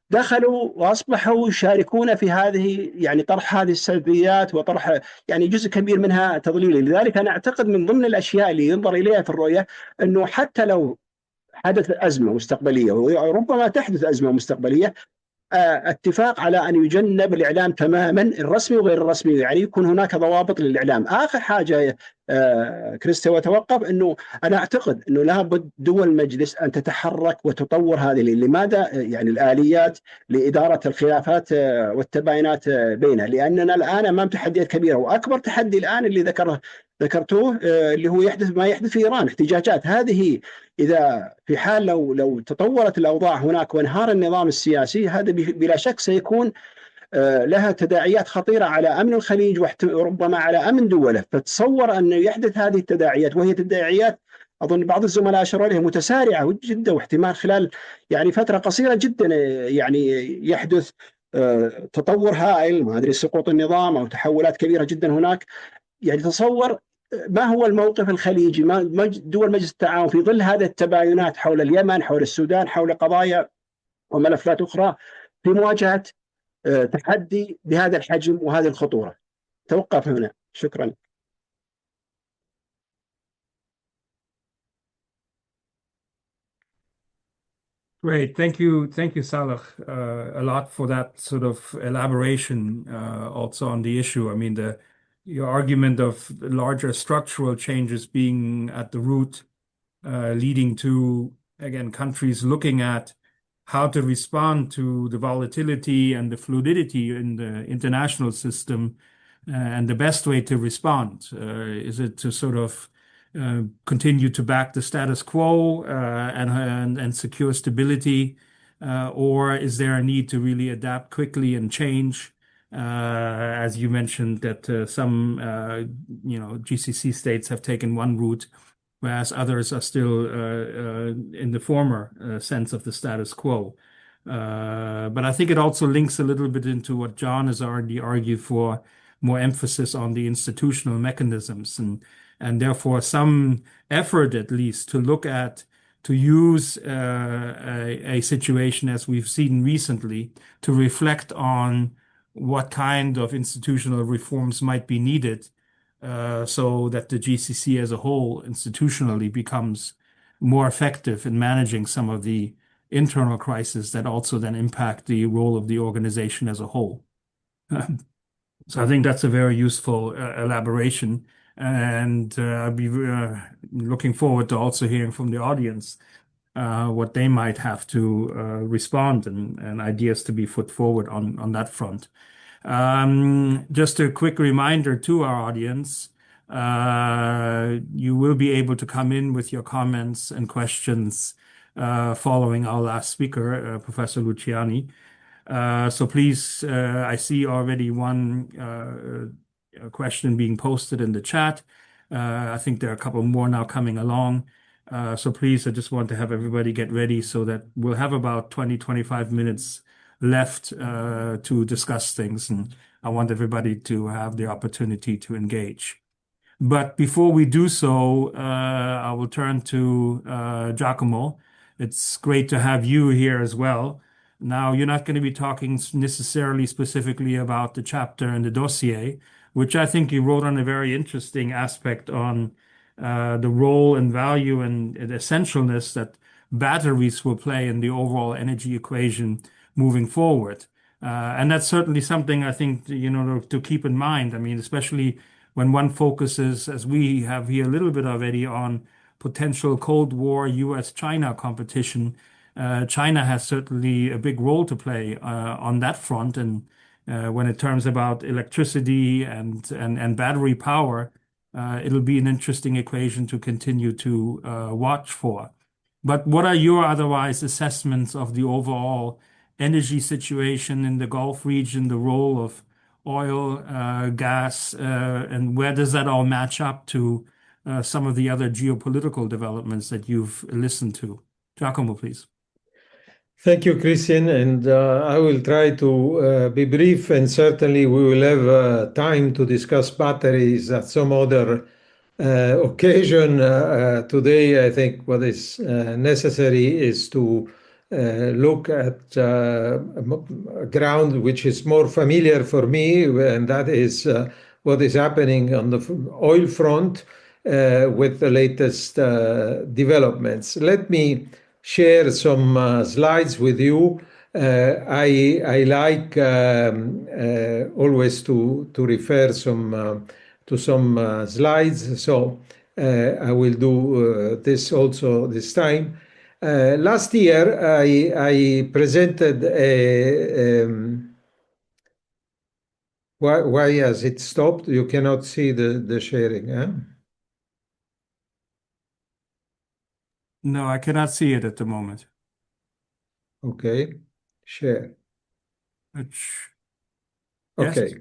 دخلوا وأصبحوا يشاركون في هذه يعني طرح هذه السلبيات وطرح يعني جزء كبير منها تضليلي. لذلك أنا أعتقد من ضمن الأشياء اللي ينظر إليها في الرؤية أنه حتى لو حدث أزمة مستقبلية وربما تحدث أزمة مستقبلية اتفاق على أن يجنب الإعلام تماما الرسمي وغير الرسمي، يعني يكون هناك ضوابط للإعلام. آخر حاجة كريستي وتوقف أنه أنا أعتقد أنه لابد دول المجلس أن تتحرك وتطور هذه لماذا يعني الآليات لإدارة الخلافات والتباينات بينها، لأننا الآن أمام تحديات كبيرة، وأكبر تحدي الآن اللي ذكرتوه اللي هو ما يحدث في إيران احتجاجات. هذه إذا في حال لو تطورت الأوضاع هناك وانهار النظام السياسي، هذا بلا شك سيكون لها تداعيات خطيرة على أمن الخليج وربما على أمن دوله. فتصور أن يحدث هذه التداعيات، وهي تداعيات أظن بعض الزملاء أشاروا عليها متسارعة جدا، واحتمال خلال يعني فترة قصيرة جدا يعني يحدث تطور هائل، ما أدري سقوط النظام أو تحولات كبيرة جدا هناك. يعني تصور ما هو الموقف الخليجي، دول مجلس التعاون في ظل هذه التباينات حول اليمن، حول السودان، حول قضايا وملفات أخرى في مواجهة تحدي بهذا الحجم وهذه الخطورة؟ توقف هنا، شكرا. Great. Thank you, Saleh, a lot for that sort of elaboration also on the issue. I mean, your argument of larger structural changes being at the root, leading to, again, countries looking at how to respond to the volatility and the fluidity in the international system, and the best way to respond. Is it to sort of continue to back the status quo and secure stability, or is there a need to really adapt quickly and change? As you mentioned, that some GCC states have taken one route, whereas others are still in the former sense of the status quo. But I think it also links a little bit into what John has already argued for, more emphasis on the institutional mechanisms and therefore some effort at least to look at, to use a situation as we've seen recently to reflect on what kind of institutional reforms might be needed so that the GCC as a whole institutionally becomes more effective in managing some of the internal crises that also then impact the role of the organization as a whole. So I think that's a very useful elaboration, and I'll be looking forward to also hearing from the audience what they might have to respond and ideas to be put forward on that front. Just a quick reminder to our audience, you will be able to come in with your comments and questions following our last speaker, Professor Luciani. So please, I see already one question being posted in the chat. I think there are a couple more now coming along. So please, I just want to have everybody get ready so that we'll have about 20-25 minutes left to discuss things, and I want everybody to have the opportunity to engage. But before we do so, I will turn to Giacomo. It's great to have you here as well. Now, you're not going to be talking necessarily specifically about the chapter and the dossier, which I think you wrote on a very interesting aspect on the role and value and essentialness that batteries will play in the overall energy equation moving forward. And that's certainly something I think, to keep in mind. I mean, especially when one focuses, as we have here a little bit already, on potential Cold War US-China competition. China has certainly a big role to play on that front. And when it turns about electricity and battery power, it'll be an interesting equation to continue to watch for. But what are your otherwise assessments of the overall energy situation in the Gulf region, the role of oil, gas, and where does that all match up to some of the other geopolitical developments that you've listened to? Giacomo, please. Thank you, Christian, and I will try to be brief, and certainly we will have time to discuss batteries at some other occasion. Today, I think what is necessary is to look at ground which is more familiar for me, and that is what is happening on the oil front with the latest developments. Let me share some slides with you. I like always to refer to some slides, so I will do this also this time. Last year, I presented why has it stopped? You cannot see the sharing, huh? No, I cannot see it at the moment. Okay, share. Okay.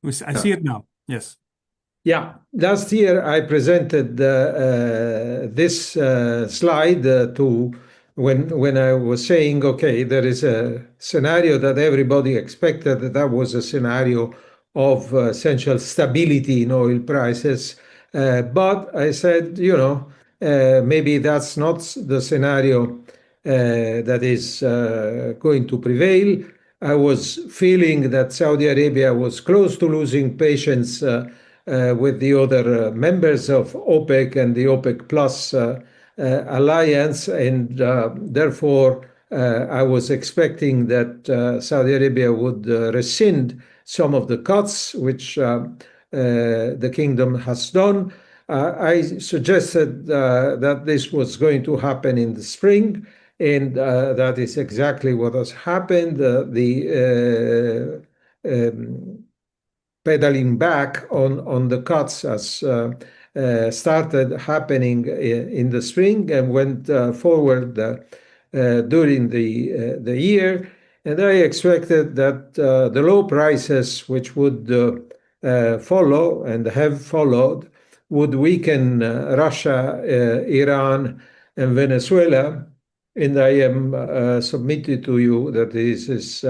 Yes. I see it now. Yes. Yeah, last year I presented this slide to when I was saying, okay, there is a scenario that everybody expected. That was a scenario of essential stability in oil prices But I said, maybe that's not the scenario that is going to prevail. I was feeling that Saudi Arabia was close to losing patience with the other members of OPEC and the OPEC Plus alliance, and therefore I was expecting that Saudi Arabia would rescind some of the cuts which the kingdom has done. I suggested that this was going to happen in the spring, and that is exactly what has happened. Pedaling back on the cuts has started happening in the spring and went forward during the year. And I expected that the low prices, which would follow and have followed, would weaken Russia, Iran, and Venezuela. And I am submitted to you that this is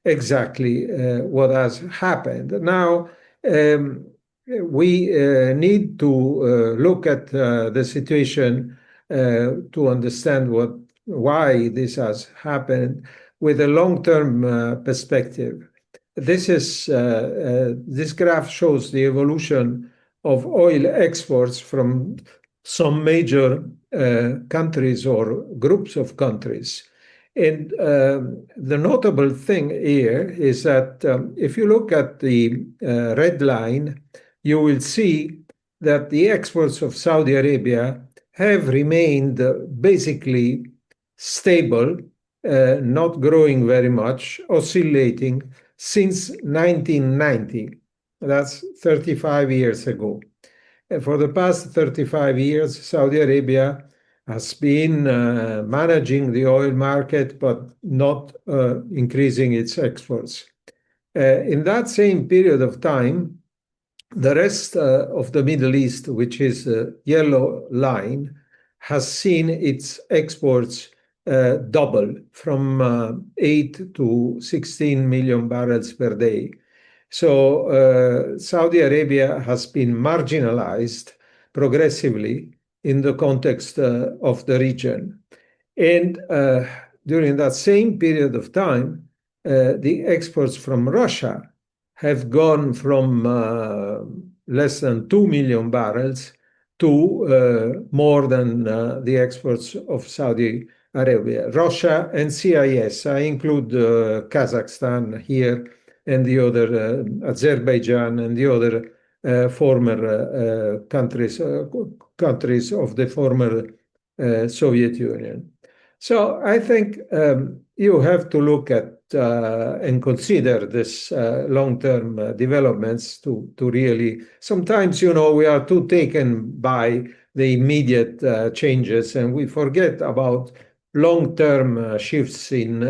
exactly what has happened. Now, we need to look at the situation to understand why this has happened with a long-term perspective. This graph shows the evolution of oil exports from some major countries or groups of countries. And the notable thing here is that if you look at the red line, you will see that the exports of Saudi Arabia have remained basically stable, not growing very much, oscillating since 1990. That's 35 years ago. And for the past 35 years, Saudi Arabia has been managing the oil market, but not increasing its exports. In that same period of time, the rest of the Middle East, which is a yellow line, has seen its exports double from 8 to 16 million barrels per day. So Saudi Arabia has been marginalized progressively in the context of the region. And during that same period of time, the exports from Russia have gone from less than 2 million barrels to more than the exports of Saudi Arabia. Russia and CIS, I include Kazakhstan here and the other, Azerbaijan and the other former countries of the former Soviet Union. So I think you have to look at and consider this long-term developments to really, sometimes, we are too taken by the immediate changes and we forget about long-term shifts in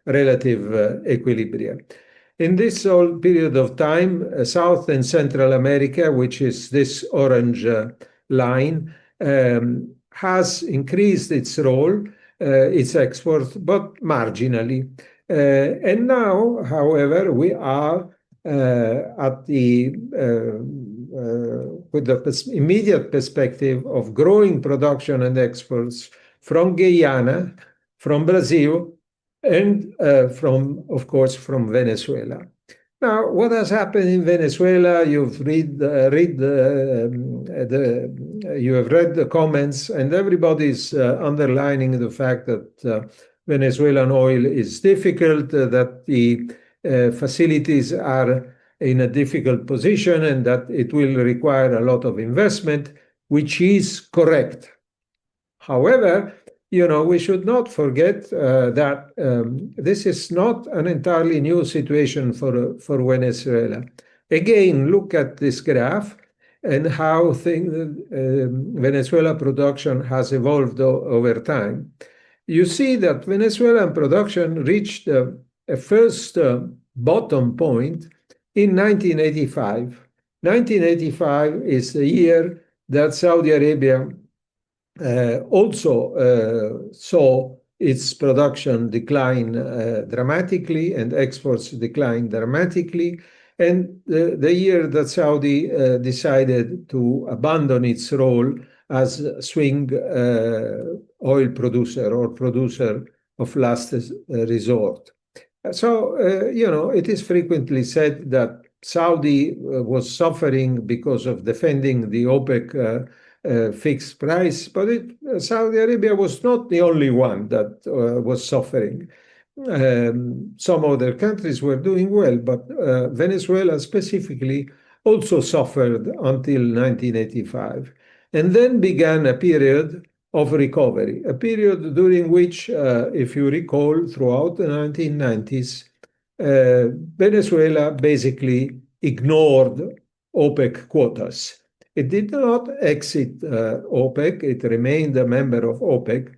relative equilibrium. In this whole period of time, South and Central America, which is this orange line, has increased its role, its exports, but marginally. And now, however, we are at the with the immediate perspective of growing production and exports from Guyana, from Brazil, and of course, from Venezuela. Now, what has happened in Venezuela? You have read the comments, and everybody's underlining the fact that Venezuelan oil is difficult, that the facilities are in a difficult position, and that it will require a lot of investment, which is correct. However, we should not forget that this is not an entirely new situation for Venezuela. Again, look at this graph and how Venezuela production has evolved over time. You see that Venezuelan production reached a first bottom point in 1985. 1985 is the year that Saudi Arabia also saw its production decline dramatically and exports decline dramatically. and the year that Saudi decided to abandon its role as a swing oil producer or producer of last resort. So, it is frequently said that Saudi was suffering because of defending the OPEC fixed price, but Saudi Arabia was not the only one that was suffering. Some other countries were doing well, but Venezuela specifically also suffered until 1985. And then began a period of recovery, a period during which, if you recall, throughout the 1990s, Venezuela basically ignored OPEC quotas. It did not exit OPEC, it remained a member of OPEC,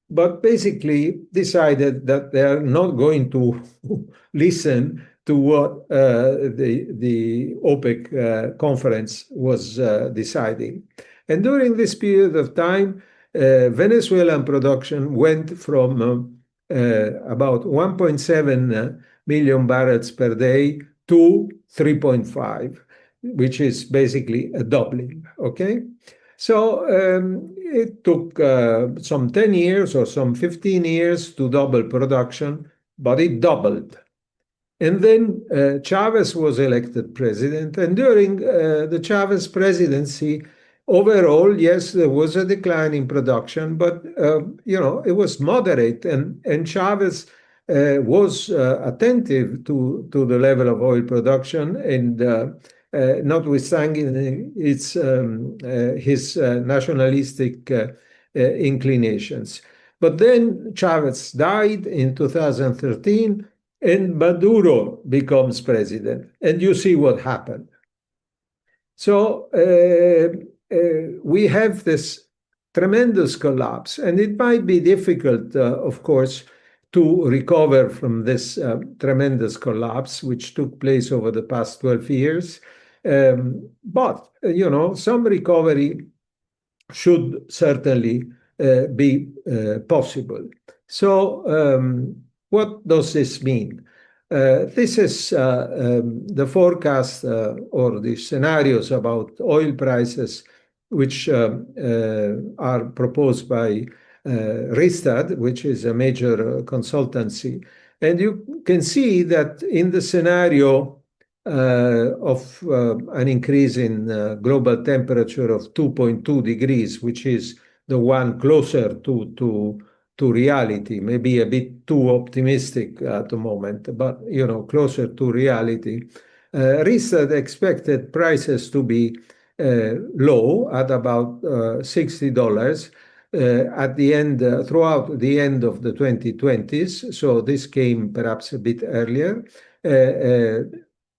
but basically decided that they are not going to listen to what the OPEC conference was deciding. And during this period of time, Venezuelan production went from about 1.7 million barrels per day to 3.5, which is basically a doubling, okay? So it took some 10 years or some 15 years to double production, but it doubled. And then Chavez was elected president, and during the Chavez presidency, overall, yes, there was a decline in production, but it was moderate, and Chavez was attentive to the level of oil production, and notwithstanding his nationalistic inclinations. But then Chavez died in 2013, and Maduro becomes president, and you see what happened. So we have this tremendous collapse, and it might be difficult, of course, to recover from this tremendous collapse, which took place over the past 12 years. But, some recovery should certainly be possible. So what does this mean? This is the forecast or the scenarios about oil prices, which are proposed by Rystad, which is a major consultancy. And you can see that in the scenario of an increase in global temperature of 2.2 degrees, which is the one closer to reality, maybe a bit too optimistic at the moment, but closer to reality. Rystad expected prices to be low at about $60 at the end, throughout the end of the 2020s. So this came perhaps a bit earlier.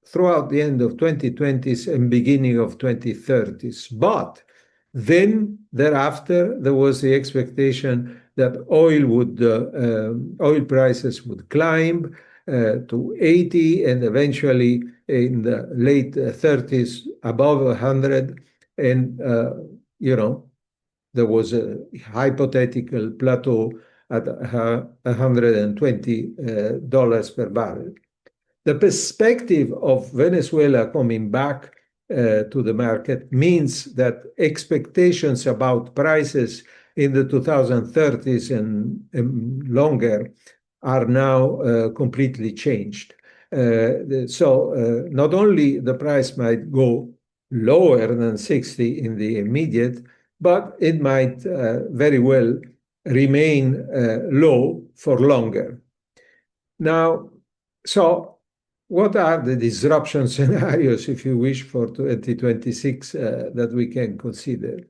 Throughout the end of 2020s and beginning of 2030s. But then thereafter, there was the expectation that oil prices would climb to 80 and eventually in the late 30s above 100. And, there was a hypothetical plateau at $120 per barrel. The perspective of Venezuela coming back to the market means that expectations about prices in the 2030s and longer are now completely changed. So not only the price might go lower than 60 in the immediate, but it might very well remain low for longer. Now, so what are the disruption scenarios, if you wish, for 2026 that we can consider?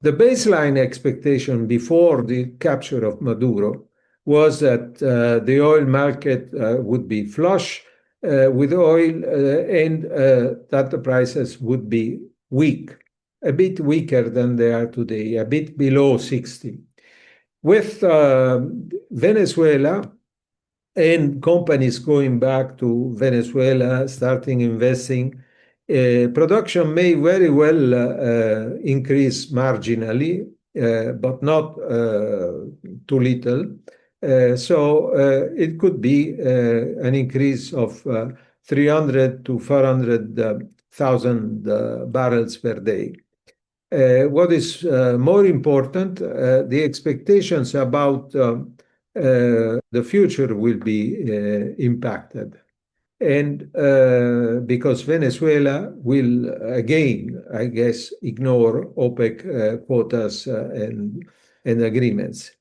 The baseline expectation before the capture of Maduro was that the oil market would be flush with oil and that the prices would be weak, a bit weaker than they are today, a bit below 60. With Venezuela and companies going back to Venezuela, starting investing, production may very well increase marginally, but not too little. So it could be an increase of 300 to 400,000 barrels per day. What is more important, the expectations about the future will be impacted. And because Venezuela will again, I guess, ignore OPEC quotas and agreements.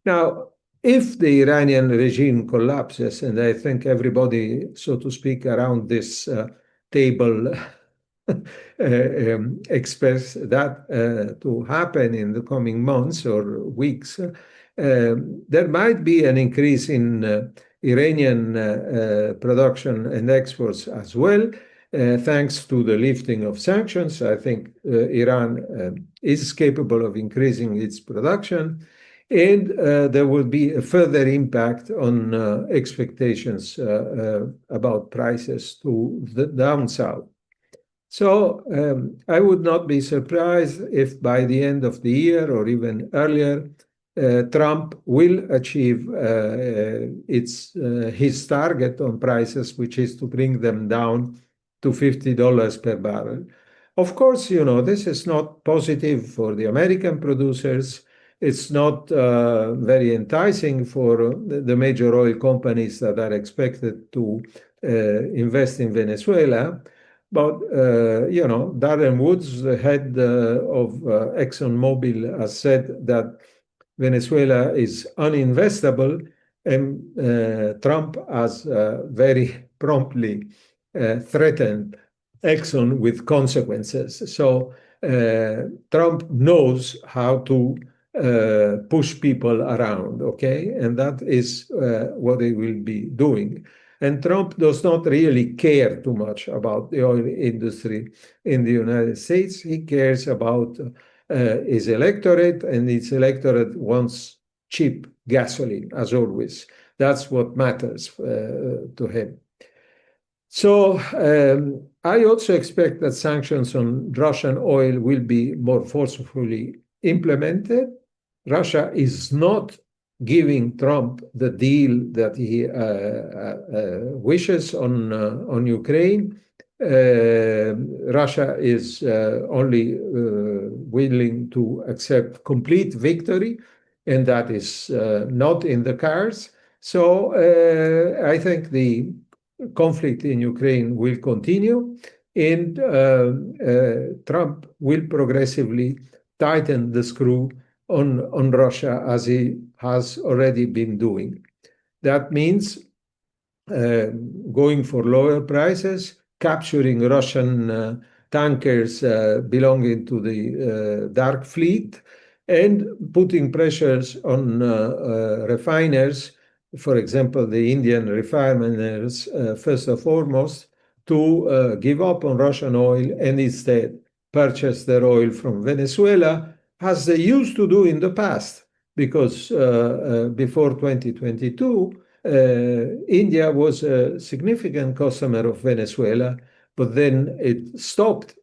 Now, if the Iranian regime collapses, and I think everybody, so to speak, around this table expects that to happen in the coming months or weeks, there might be an increase in Iranian production and exports as well, thanks to the lifting of sanctions. I think Iran is capable of increasing its production, and there will be a further impact on expectations about prices to the down south. So I would not be surprised if by the end of the year or even earlier, Trump will achieve his target on prices, which is to bring them down to $50 per barrel. Of course, this is not positive for the American producers. It's not very enticing for the major oil companies that are expected to invest in Venezuela. But, Darren Woods, the head of ExxonMobil, has said that Venezuela is uninvestable, and Trump has very promptly threatened Exxon with consequences. So Trump knows how to push people around, okay? And that is what he will be doing. And Trump does not really care too much about the oil industry in the United States. He cares about his electorate, and his electorate wants cheap gasoline, as always. That's what matters to him. So I also expect that sanctions on Russian oil will be more forcefully implemented. Russia is not giving Trump the deal that he wishes on Ukraine. Russia is only willing to accept complete victory, and that is not in the cards. So I think the conflict in Ukraine will continue, and Trump will progressively tighten the screw on Russia, as he has already been doing. That means going for lower prices, capturing Russian tankers belonging to the dark fleet, and putting pressures on refiners, for example, the Indian refiners, first and foremost, to give up on Russian oil and instead purchase their oil from Venezuela, as they used to do in the past, because before 2022, India was a significant customer of Venezuela, but then it stopped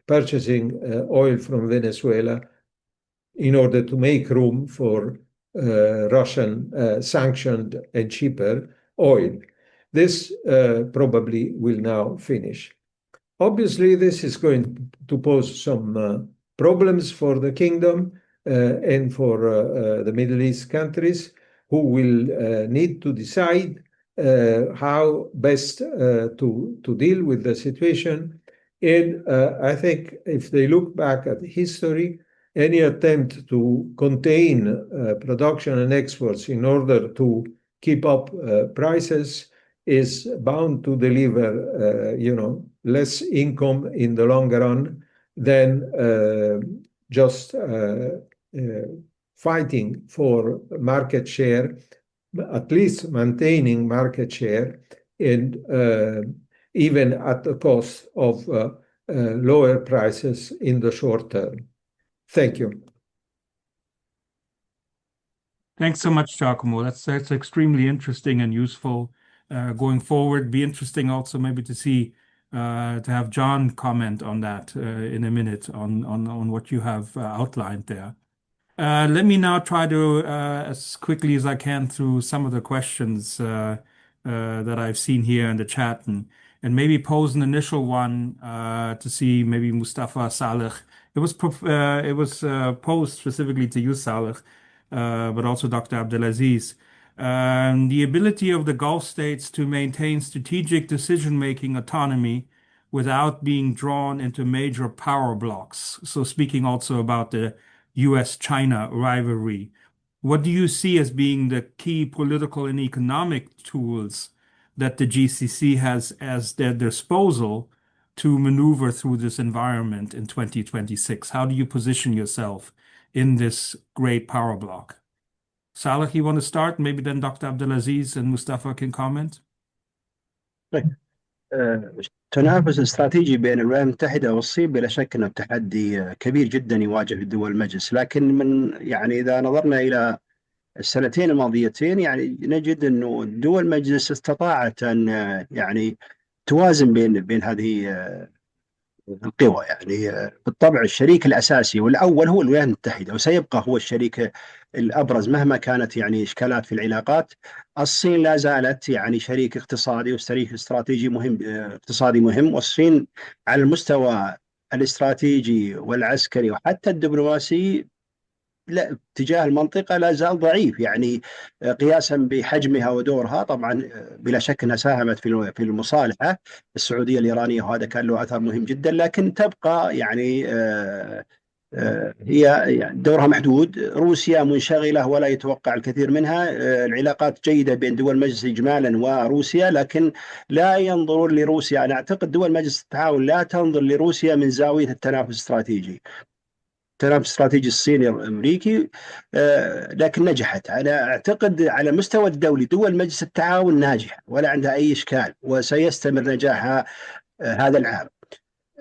purchasing oil from Venezuela in order to make room for Russian sanctioned and cheaper oil. This probably will now finish. Obviously, this is going to pose some problems for the kingdom and for the Middle East countries, who will need to decide how best to deal with the situation. And I think if they look back at history, any attempt to contain production and exports in order to keep up prices is bound to deliver, less income in the long run than just fighting for market share, at least maintaining market share, and even at the cost of lower prices in the short term. Thank you. Thanks so much, Giacomo. That's extremely interesting and useful going forward. Be interesting also maybe to see to have John comment on that in a minute on what you have outlined there. Let me now try to, as quickly as I can, through some of the questions that I've seen here in the chat, and maybe pose an initial one to see maybe Mustafa, Saleh. It was posed specifically to you, Saleh, but also Dr. Abdulaziz. The ability of the Gulf states to maintain strategic decision-making autonomy without being drawn into major power blocks. So speaking also about the US-China rivalry, what do you see as being the key political and economic tools that the GCC has as their disposal to maneuver through this environment in 2026? How do you position yourself in this great power block? Saleh, you want to start? Maybe then Dr. Abdulaziz and Mustafa can comment. التنافس الاستراتيجي بين الولايات المتحدة والصين بلا شك أنه تحدي كبير جدا يواجه دول المجلس، لكن يعني إذا نظرنا إلى السنتين الماضيتين يعني نجد أنه دول المجلس استطاعت أن يعني توازن بين هذه القوى. يعني بالطبع الشريك الأساسي والأول هو الولايات المتحدة، وسيبقى هو الشريك الأبرز مهما كانت يعني إشكالات في العلاقات. الصين لا زالت يعني شريك اقتصادي وشريك استراتيجي مهم، اقتصادي مهم، والصين على المستوى الاستراتيجي والعسكري وحتى الدبلوماسي لا تجاه المنطقة لا زال ضعيف، يعني قياسا بحجمها ودورها. طبعا بلا شك أنها ساهمت في المصالحة السعودية الإيرانية، وهذا كان له أثر مهم جدا، لكن تبقى يعني هي يعني دورها محدود. روسيا منشغلة ولا يتوقع الكثير منها. العلاقات جيدة بين دول المجلس إجمالا وروسيا، لكن لا ينظرون لروسيا. أنا أعتقد دول مجلس التعاون لا تنظر لروسيا من زاوية التنافس الاستراتيجي. التنافس الاستراتيجي الصيني الامريكي، لكن نجحت. انا اعتقد على المستوى الدولي دول مجلس التعاون ناجحه ولا عندها اي اشكال، وسيستمر نجاحها هذا العام.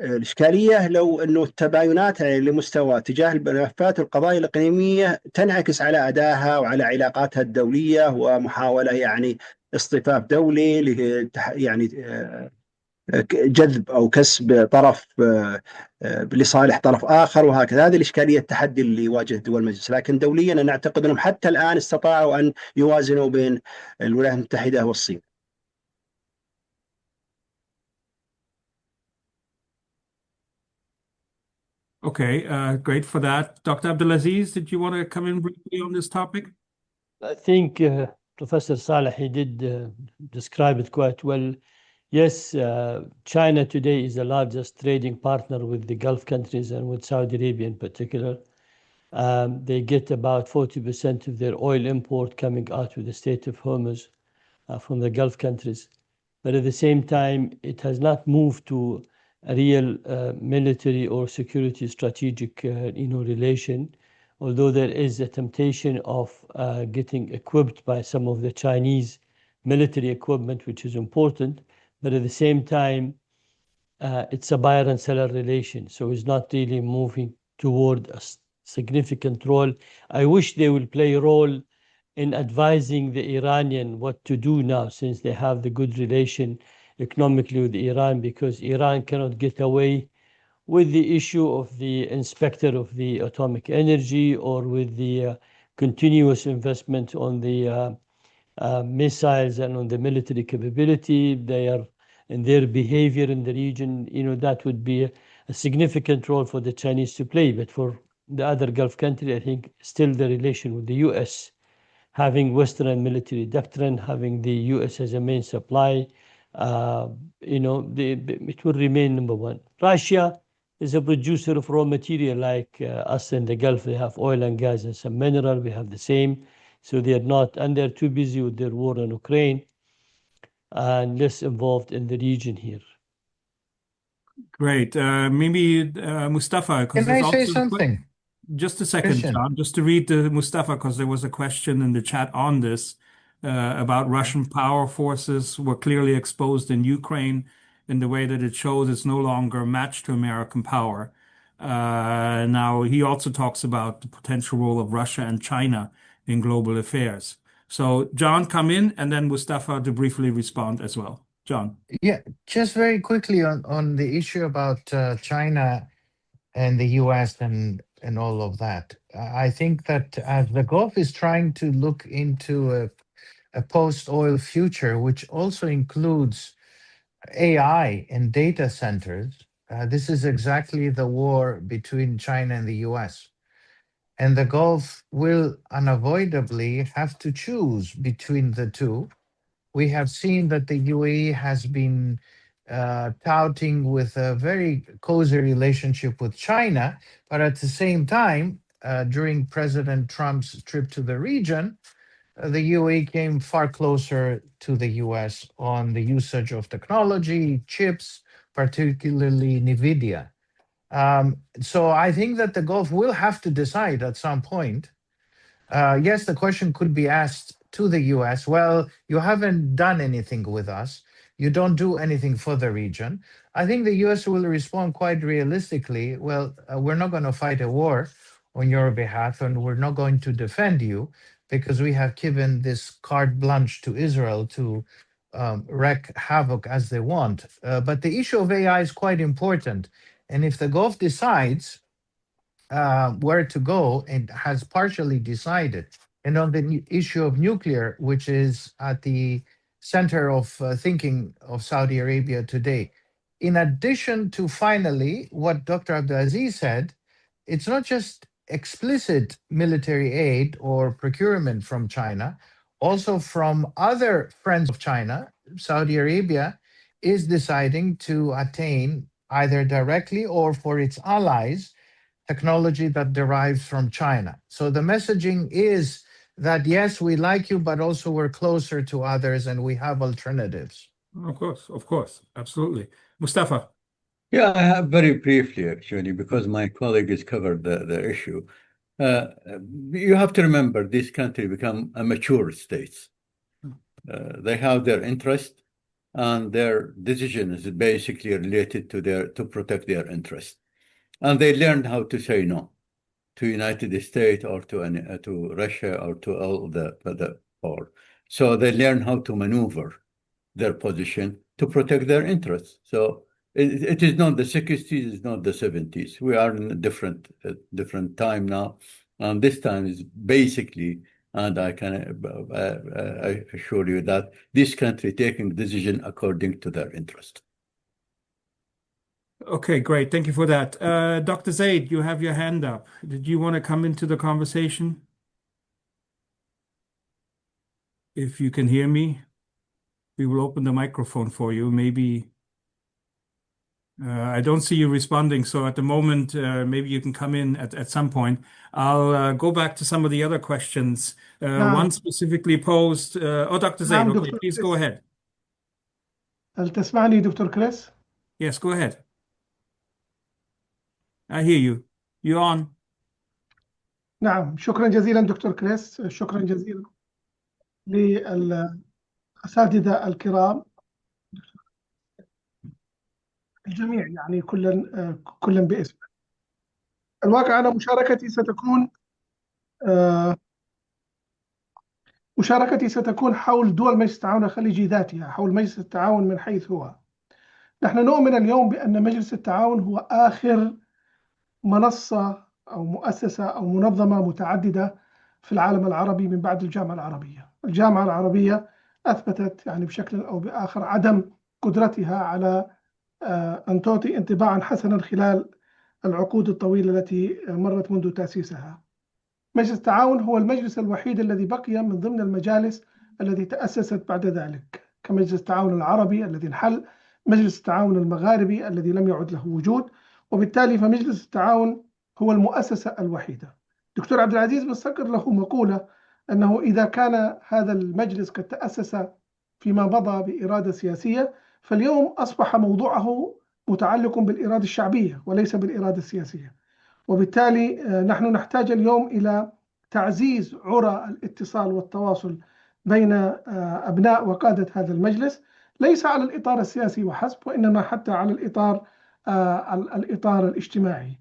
الاشكاليه لو انه التباينات لمستوى تجاه الملفات والقضايا الاقليميه تنعكس على ادائها وعلى علاقاتها الدوليه، ومحاوله يعني اصطفاف دولي يعني جذب أو كسب طرف لصالح طرف آخر، وهكذا. هذه الإشكالية التحدي اللي يواجه دول المجلس. لكن دوليا أنا أعتقد أنهم حتى الآن استطاعوا أن يوازنوا بين الولايات المتحدة والصين. Okay, great for that. Dr. Abdulaziz, did you want to come in briefly on this topic? I think Professor Saleh, he did describe it quite well. Yes, China today is the largest trading partner with the Gulf countries and with Saudi Arabia in particular. They get about 40% of their oil import coming out of the Strait of Hormuz from the Gulf countries. But at the same time, it has not moved to a real military or security strategic relation, although there is a temptation of getting equipped by some of the Chinese military equipment, which is important. But at the same time, it's a buyer and seller relation. So it's not really moving toward a significant role. I wish they will play a role in advising the Iranian what to do now, since they have the good relation economically with Iran, because Iran cannot get away with the issue of the inspector of the atomic energy, or with the continuous investment on the missiles and on the military capability. They are in their behavior in the region, that would be a significant role for the Chinese to play. But for the other Gulf country, I think still the relation with the US, having Western military doctrine, having the US as a main supply, it will remain number one. Russia is a producer of raw material like us in the Gulf. They have oil and gas and some mineral. We have the same. So they are not, and they're too busy with their war in Ukraine and less involved in the region here. Great. Maybe Mustafa, because Can I there's say also something? just a second, Christian. John, just to read Mustafa, because there was a question in the chat on this about Russian power forces were clearly exposed in Ukraine in the way that it shows it's no longer a match to American power. Now, he also talks about the potential role of Russia and China in global affairs. So, John, come in, and then Mustafa to briefly respond as well. John. Yeah, just very quickly on the issue about China and the US and all of that. I think that as the Gulf is trying to look into a post-oil future, which also includes AI and data centers, this is exactly the war between China and the US. And the Gulf will unavoidably have to choose between the two. We have seen that the UAE has been touting with a very cozy relationship with China, but at the same time, during President Trump's trip to the region, the UAE came far closer to the US on the usage of technology, chips, particularly NVIDIA. So I think that the Gulf will have to decide at some point. Yes, the question could be asked to the US, well, you haven't done anything with us. You don't do anything for the region. I think the US will respond quite realistically, well, we're not going to fight a war on your behalf, and we're not going to defend you because we have given this carte blanche to Israel to wreak havoc as they want. But the issue of AI is quite important. And if the Gulf decides where to go and has partially decided, and on the issue of nuclear, which is at the center of thinking of Saudi Arabia today, in addition to finally what Dr. Abdulaziz said, it's not just explicit military aid or procurement from China, also from other friends of China, Saudi Arabia is deciding to attain either directly or for its allies technology that derives from China. So the messaging is that yes, we like you, but also we're closer to others and we have alternatives. Of course, absolutely. Mustafa. Yeah, I have very briefly, actually, because my colleague has covered the issue. You have to remember these countries become a mature states. They have their interest, and their decision is basically related to protect their interest. And they learned how to say no to United States or to Russia or to all the power. So they learn how to maneuver their position to protect their interests. So it is not the 60s, it's not the 70s. We are in a different time now. And this time is basically, and I can I assure you that this country taking decision according to their interest. Okay, great. Thank you for that. Dr. Zaid, you have your hand up. Did you want to come into the conversation? If you can hear me, we will open the microphone for you. Maybe I don't see you responding, so at the moment, maybe you can come in at some point. I'll go back to some of the other questions. One specifically posed. Dr. Zaid, نعم okay, دكتور please كريس. go ahead. هل تسمعني دكتور كريس؟ Yes, go ahead. I hear you. You're on. نعم، شكرا جزيلا دكتور كريس، شكرا جزيلا للأساتذة الكرام الجميع، يعني كلا باسم. الواقع أنا مشاركتي ستكون حول دول مجلس التعاون الخليجي ذاتها، حول مجلس التعاون من حيث هو. نحن نؤمن اليوم بأن مجلس التعاون هو آخر منصة أو مؤسسة أو منظمة متعددة في العالم العربي من بعد الجامعة العربية. الجامعة العربية أثبتت يعني بشكل أو بآخر عدم قدرتها على أن تعطي انطباعا حسنا خلال العقود الطويلة التي مرت منذ تأسيسها. مجلس التعاون هو المجلس الوحيد الذي بقي من ضمن المجالس التي تأسست بعد ذلك، كمجلس التعاون العربي الذي انحل، مجلس التعاون المغاربي الذي لم يعد له وجود، وبالتالي فمجلس التعاون هو المؤسسة الوحيدة. دكتور عبد العزيز بن صقر له مقولة أنه إذا كان هذا المجلس قد تأسس فيما مضى بإرادة سياسية، فاليوم أصبح موضوعه متعلق بالإرادة الشعبية وليس بالإرادة السياسية. وبالتالي نحن نحتاج اليوم إلى تعزيز عرى الاتصال والتواصل بين أبناء وقادة هذا المجلس، ليس على الإطار السياسي وحسب، وإنما حتى على الإطار الاجتماعي.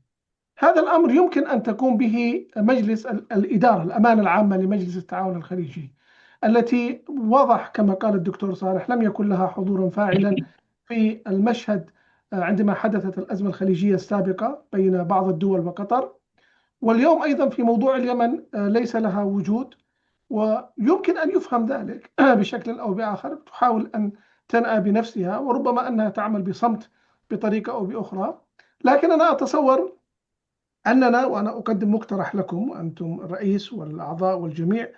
هذا الأمر يمكن أن تقوم به مجلس الإدارة، الأمانة العامة لمجلس التعاون الخليجي، التي واضح كما قال الدكتور صالح لم يكن لها حضورا فاعلا في المشهد عندما حدثت الأزمة الخليجية السابقة بين بعض الدول وقطر، واليوم أيضا في موضوع اليمن ليس لها وجود. ويمكن أن يفهم ذلك بشكل أو بآخر. تحاول أن تنأى بنفسها، وربما أنها تعمل بصمت بطريقة أو بأخرى. لكن أنا أتصور أننا، وأنا أقدم مقترح لكم أنتم الرئيس والأعضاء والجميع،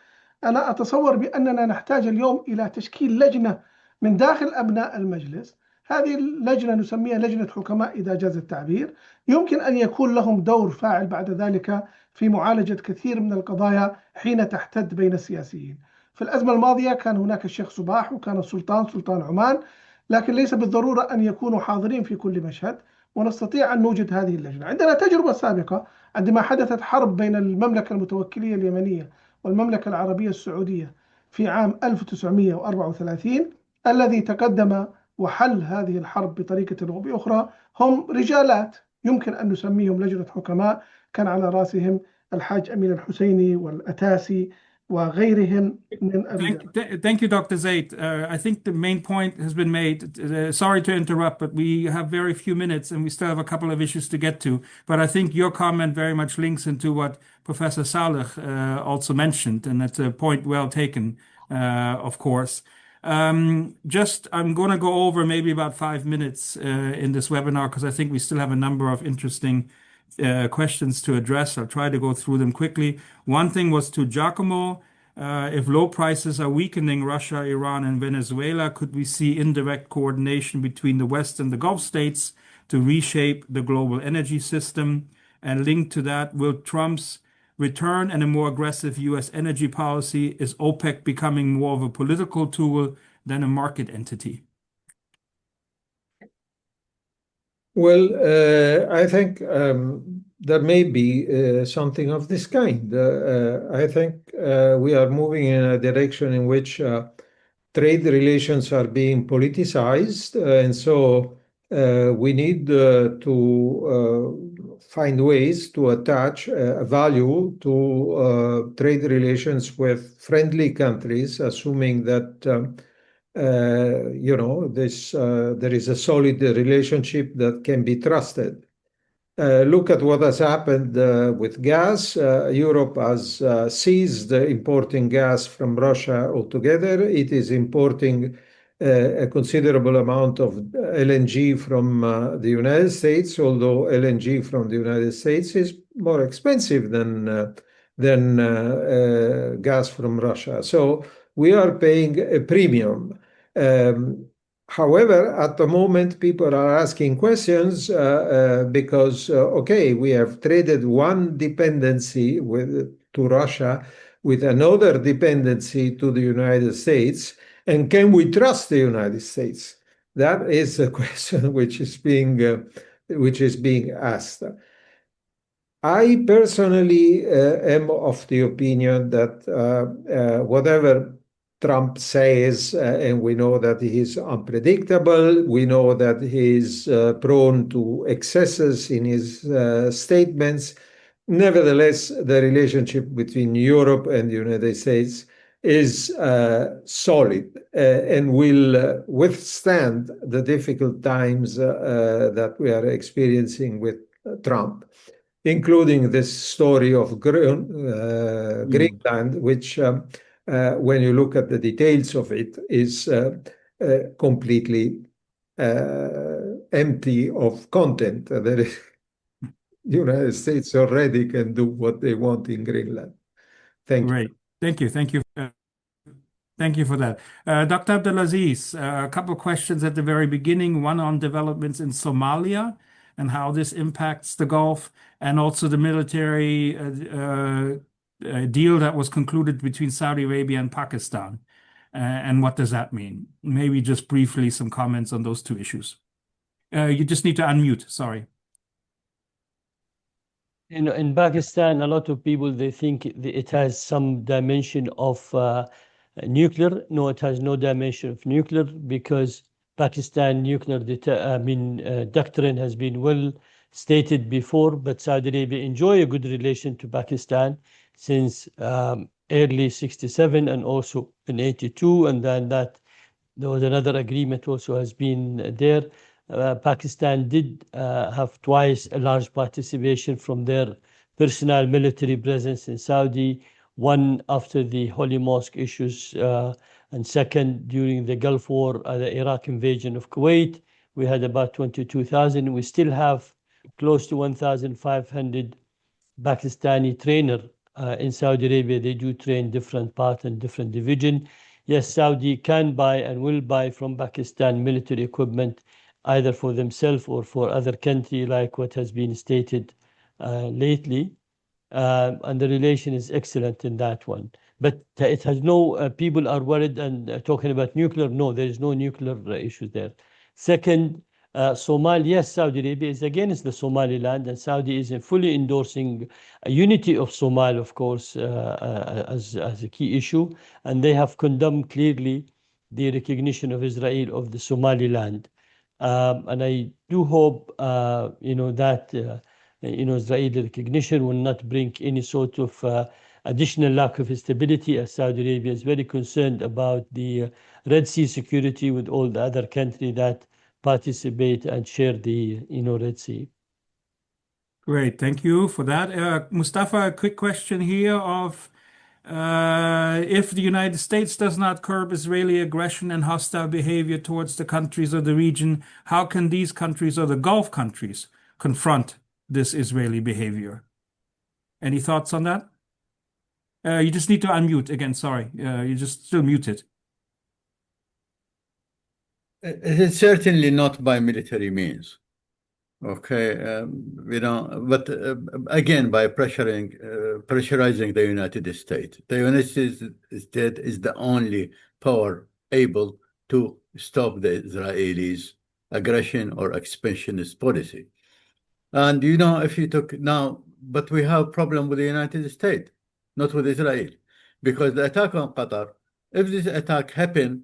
أنا أتصور بأننا نحتاج اليوم إلى تشكيل لجنة من داخل أبناء المجلس. هذه اللجنة نسميها لجنة حكماء إذا جاز التعبير. يمكن أن يكون لهم دور فاعل بعد ذلك في معالجة كثير من القضايا حين تحتد بين السياسيين. في الأزمة الماضية كان هناك الشيخ صباح وكان سلطان عمان، لكن ليس بالضرورة أن يكونوا حاضرين في كل مشهد، ونستطيع أن نوجد هذه اللجنة. عندنا تجربة سابقة عندما حدثت حرب بين المملكة المتوكلية اليمنية والمملكة العربية السعودية في عام 1934. الذي تقدم وحل هذه الحرب بطريقة أو بأخرى هم رجالات يمكن أن نسميهم لجنة حكماء، كان على رأسهم الحاج أمين الحسيني والأتاسي وغيرهم من الرجال. Thank you, Dr. Zaid. I think the main point has been made. Sorry to interrupt, but we have very few minutes and we still have a couple of issues to get to. But I think your comment very much links into what Professor Saleh also mentioned, and that's a point well taken, of course. I'm going to go over maybe about 5 minutes in this webinar because I think we still have a number of interesting questions to address. I'll try to go through them quickly. One thing was to Giacomo. If low prices are weakening Russia, Iran, and Venezuela, could we see indirect coordination between the West and the Gulf states to reshape the global energy system? And linked to that, will Trump's return and a more aggressive U.S. energy policy, is OPEC becoming more of a political tool than a market entity? Well, I think there may be something of this kind. I think we are moving in a direction in which trade relations are being politicized, and so we need to find ways to attach value to trade relations with friendly countries, assuming that there is a solid relationship that can be trusted. Look at what has happened with gas. Europe has ceased importing gas from Russia altogether. It is importing a considerable amount of LNG from the United States, although LNG from the United States is more expensive than gas from Russia. So we are paying a premium. However, at the moment, people are asking questions because, okay, we have traded one dependency to Russia with another dependency to the United States, and can we trust the United States? That is a question which is being asked. I personally am of the opinion that whatever Trump says, and we know that he is unpredictable, we know that he is prone to excesses in his statements. Nevertheless, the relationship between Europe and the United States is solid and will withstand the difficult times that we are experiencing with Trump, including this story of Greenland, which when you look at the details of it, is completely empty of content. The United States already can do what they want in Greenland. Thank you. Great. Thank you. Thank you. Thank you for that. Dr. Abdelaziz, a couple of questions at the very beginning, one on developments in Somalia and how this impacts the Gulf, and also the military deal that was concluded between Saudi Arabia and Pakistan. And what does that mean? Maybe just briefly some comments on those two issues. You just need to unmute, sorry. In Pakistan, a lot of people, they think it has some dimension of nuclear. No, it has no dimension of nuclear, because Pakistan nuclear doctrine has been well stated before, but Saudi Arabia enjoy a good relation to Pakistan since early 67 and also in 82, and then that there was another agreement also has been there. Pakistan did have twice a large participation from their personal military presence in Saudi, One, after the Holy Mosque issues, and second, during the Gulf War, the Iraq invasion of Kuwait, we had about 22,000. We still have close to 1,500 Pakistani trainer in Saudi Arabia. They do train different part and different division. Yes, Saudi can buy and will buy from Pakistan military equipment, either for themselves or for other country, like what has been stated lately. And the relation is excellent in that one. But it has no, people are worried and talking about nuclear. No, there is no nuclear issue there. Second, Somalia, yes, Saudi Arabia is against the Somaliland, and Saudi is fully endorsing a unity of Somalia, of course, as a key issue. And they have condemned clearly the recognition of Israel of the Somaliland. And I do hope, that Israeli recognition will not bring any sort of additional lack of stability, as Saudi Arabia is very concerned about the Red Sea security with all the other countries that participate and share the Red Sea. Great, thank you for that. Mustafa, a quick question here of if the United States does not curb Israeli aggression and hostile behavior towards the countries of the region, how can these countries or the Gulf countries confront this Israeli behavior? Any thoughts on that? You just need to unmute again, sorry. You just still muted. It's certainly not by military means. Okay, but again, by pressurizing the United States. The United States is the only power able to stop the Israelis' aggression or expansionist policy. And if you took now, but we have a problem with the United States, not with Israel, because the attack on Qatar, if this attack happened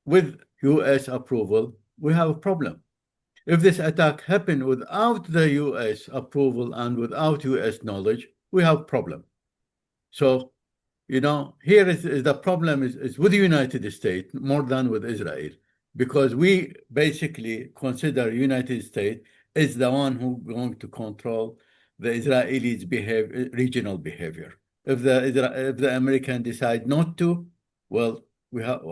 with US approval, we have a problem. If this attack happened without the US approval and without US knowledge, we have a problem. So, here is the problem is with the United States more than with Israel, because we basically consider United States is the one who's going to control the Israelis' regional behavior. If the American decide not to, well, we have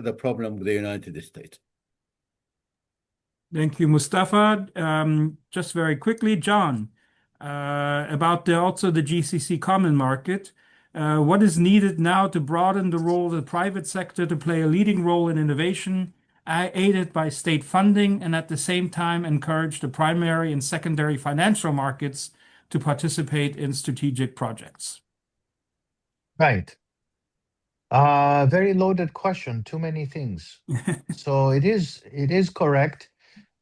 the problem with the United States. Thank you, Mustafa. Just very quickly, John, about also the GCC common market. What is needed now to broaden the role of the private sector to play a leading role in innovation, aided by state funding, and at the same time encourage the primary and secondary financial markets to participate in strategic projects? Right. Very loaded question, too many things. So it is correct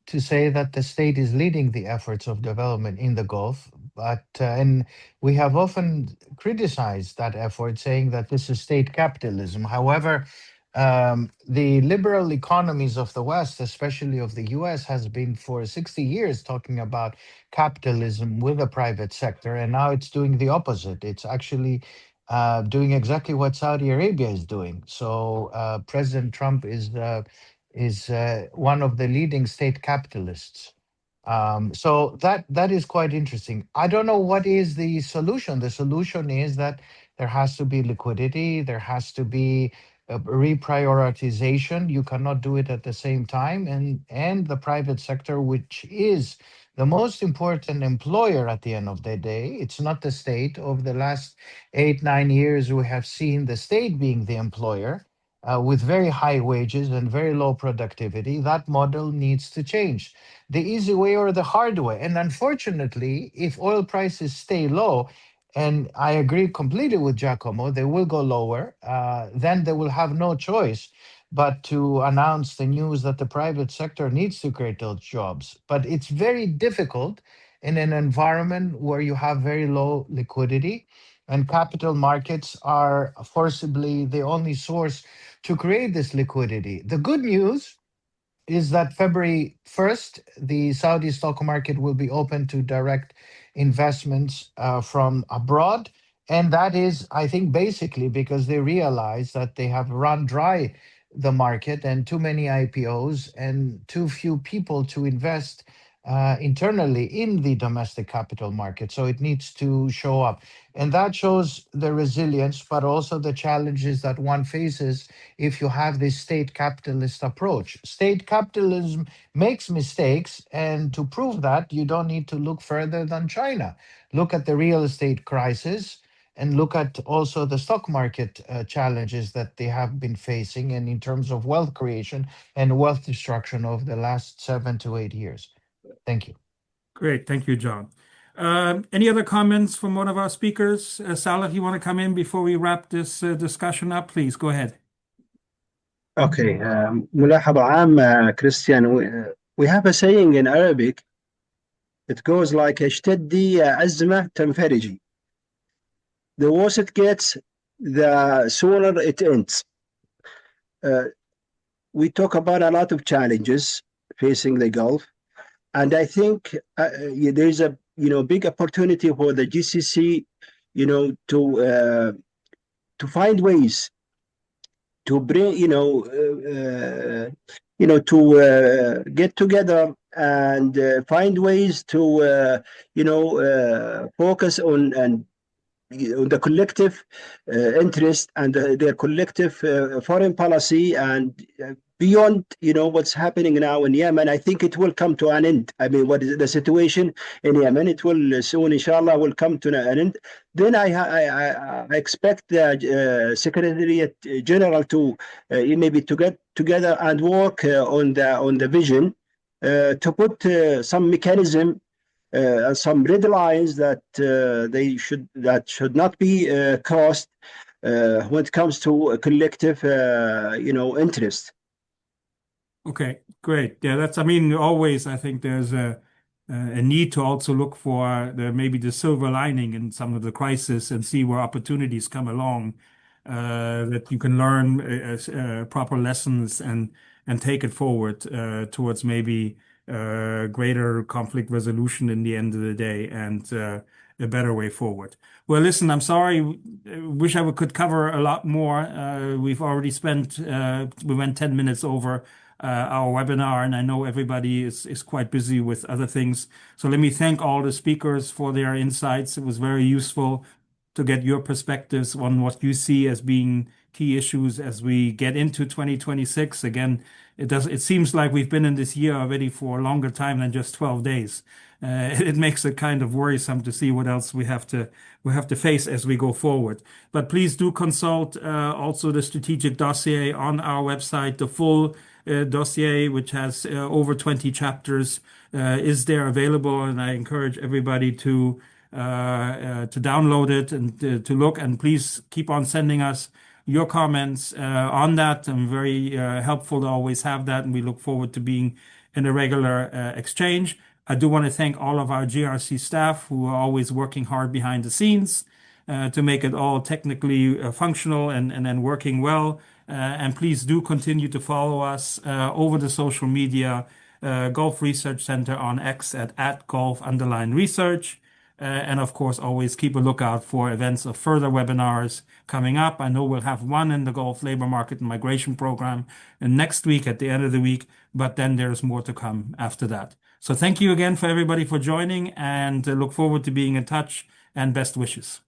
to say that the state is leading the efforts of development in the Gulf, but and we have often criticized that effort, saying that this is state capitalism. However, the liberal economies of the West, especially of the US, has been for 60 years talking about capitalism with the private sector, and now it's doing the opposite. It's actually doing exactly what Saudi Arabia is doing. So President Trump is one of the leading state capitalists. So that is quite interesting. I don't know what is the solution. The solution is that there has to be liquidity, there has to be a reprioritization. You cannot do it at the same time. And the private sector, which is the most important employer at the end of the day, it's not the state. Over the last 8-9 years, we have seen the state being the employer. With very high wages and very low productivity. That model needs to change. The easy way or the hard way. And unfortunately, if oil prices stay low, and I agree completely with Giacomo, they will go lower, then they will have no choice but to announce the news that the private sector needs to create those jobs. But it's very difficult in an environment where you have very low liquidity, and capital markets are forcibly the only source to create this liquidity. The good news is that February 1st, the Saudi stock market will be open to direct investments from abroad. And that is, I think, basically because they realize that they have run dry the market and too many IPOs and too few people to invest internally in the domestic capital market. So it needs to show up. And that shows the resilience, but also the challenges that one faces if you have this state capitalist approach. State capitalism makes mistakes, and to prove that, you don't need to look further than China. Look at the real estate crisis and look at also the stock market challenges that they have been facing, and in terms of wealth creation and wealth destruction over the last 7 to 8 years. Thank you. Great. Thank you, John. Any other comments from one of our speakers? Salah, if you want to come in before we wrap this discussion up, please go ahead. Okay. ملاحظة عامة Christian, we have a saying in Arabic. It goes like اشتدي أزمة تنفرجي. The worse it gets, the sooner it ends. We talk about a lot of challenges facing the Gulf, and I think there's a big opportunity for the GCC, to find ways to bring, to get together and find ways to, focus on the collective interest and their collective foreign policy, and beyond, what's happening now in Yemen. I think it will come to an end. I mean, what is the situation in Yemen? It will soon, inshallah, will come to an end. Then I expect the Secretariat General to maybe to get together and work on the vision to put some mechanism. Some red lines that should not be crossed when it comes to a collective, interest. Okay, great. Yeah, always I think there's a need to also look for maybe the silver lining in some of the crisis and see where opportunities come along that you can learn proper lessons and take it forward towards maybe greater conflict resolution in the end of the day, and a better way forward. Well, listen, I'm sorry. Wish I could cover a lot more. We've already we went 10 minutes over our webinar, and I know everybody is quite busy with other things. So let me thank all the speakers for their insights. It was very useful to get your perspectives on what you see as being key issues as we get into 2026. Again, it seems like we've been in this year already for a longer time than just 12 days. It makes it kind of worrisome to see what else we have to face as we go forward. But please do consult also the strategic dossier on our website. The full dossier, which has over 20 chapters, is there available, and I encourage everybody to download it and to look. And please keep on sending us your comments on that. I'm very helpful to always have that, and we look forward to being in a regular exchange. I do want to thank all of our GRC staff who are always working hard behind the scenes to make it all technically functional and then working well. And please do continue to follow us over the social media, Gulf Research Center on X at @Gulf_research. And of course, always keep a lookout for events of further webinars coming up. I know we'll have one in the Gulf Labor Market and Migration Program next week at the end of the week, but then there's more to come after that. So thank you again for everybody for joining, and look forward to being in touch, and best wishes.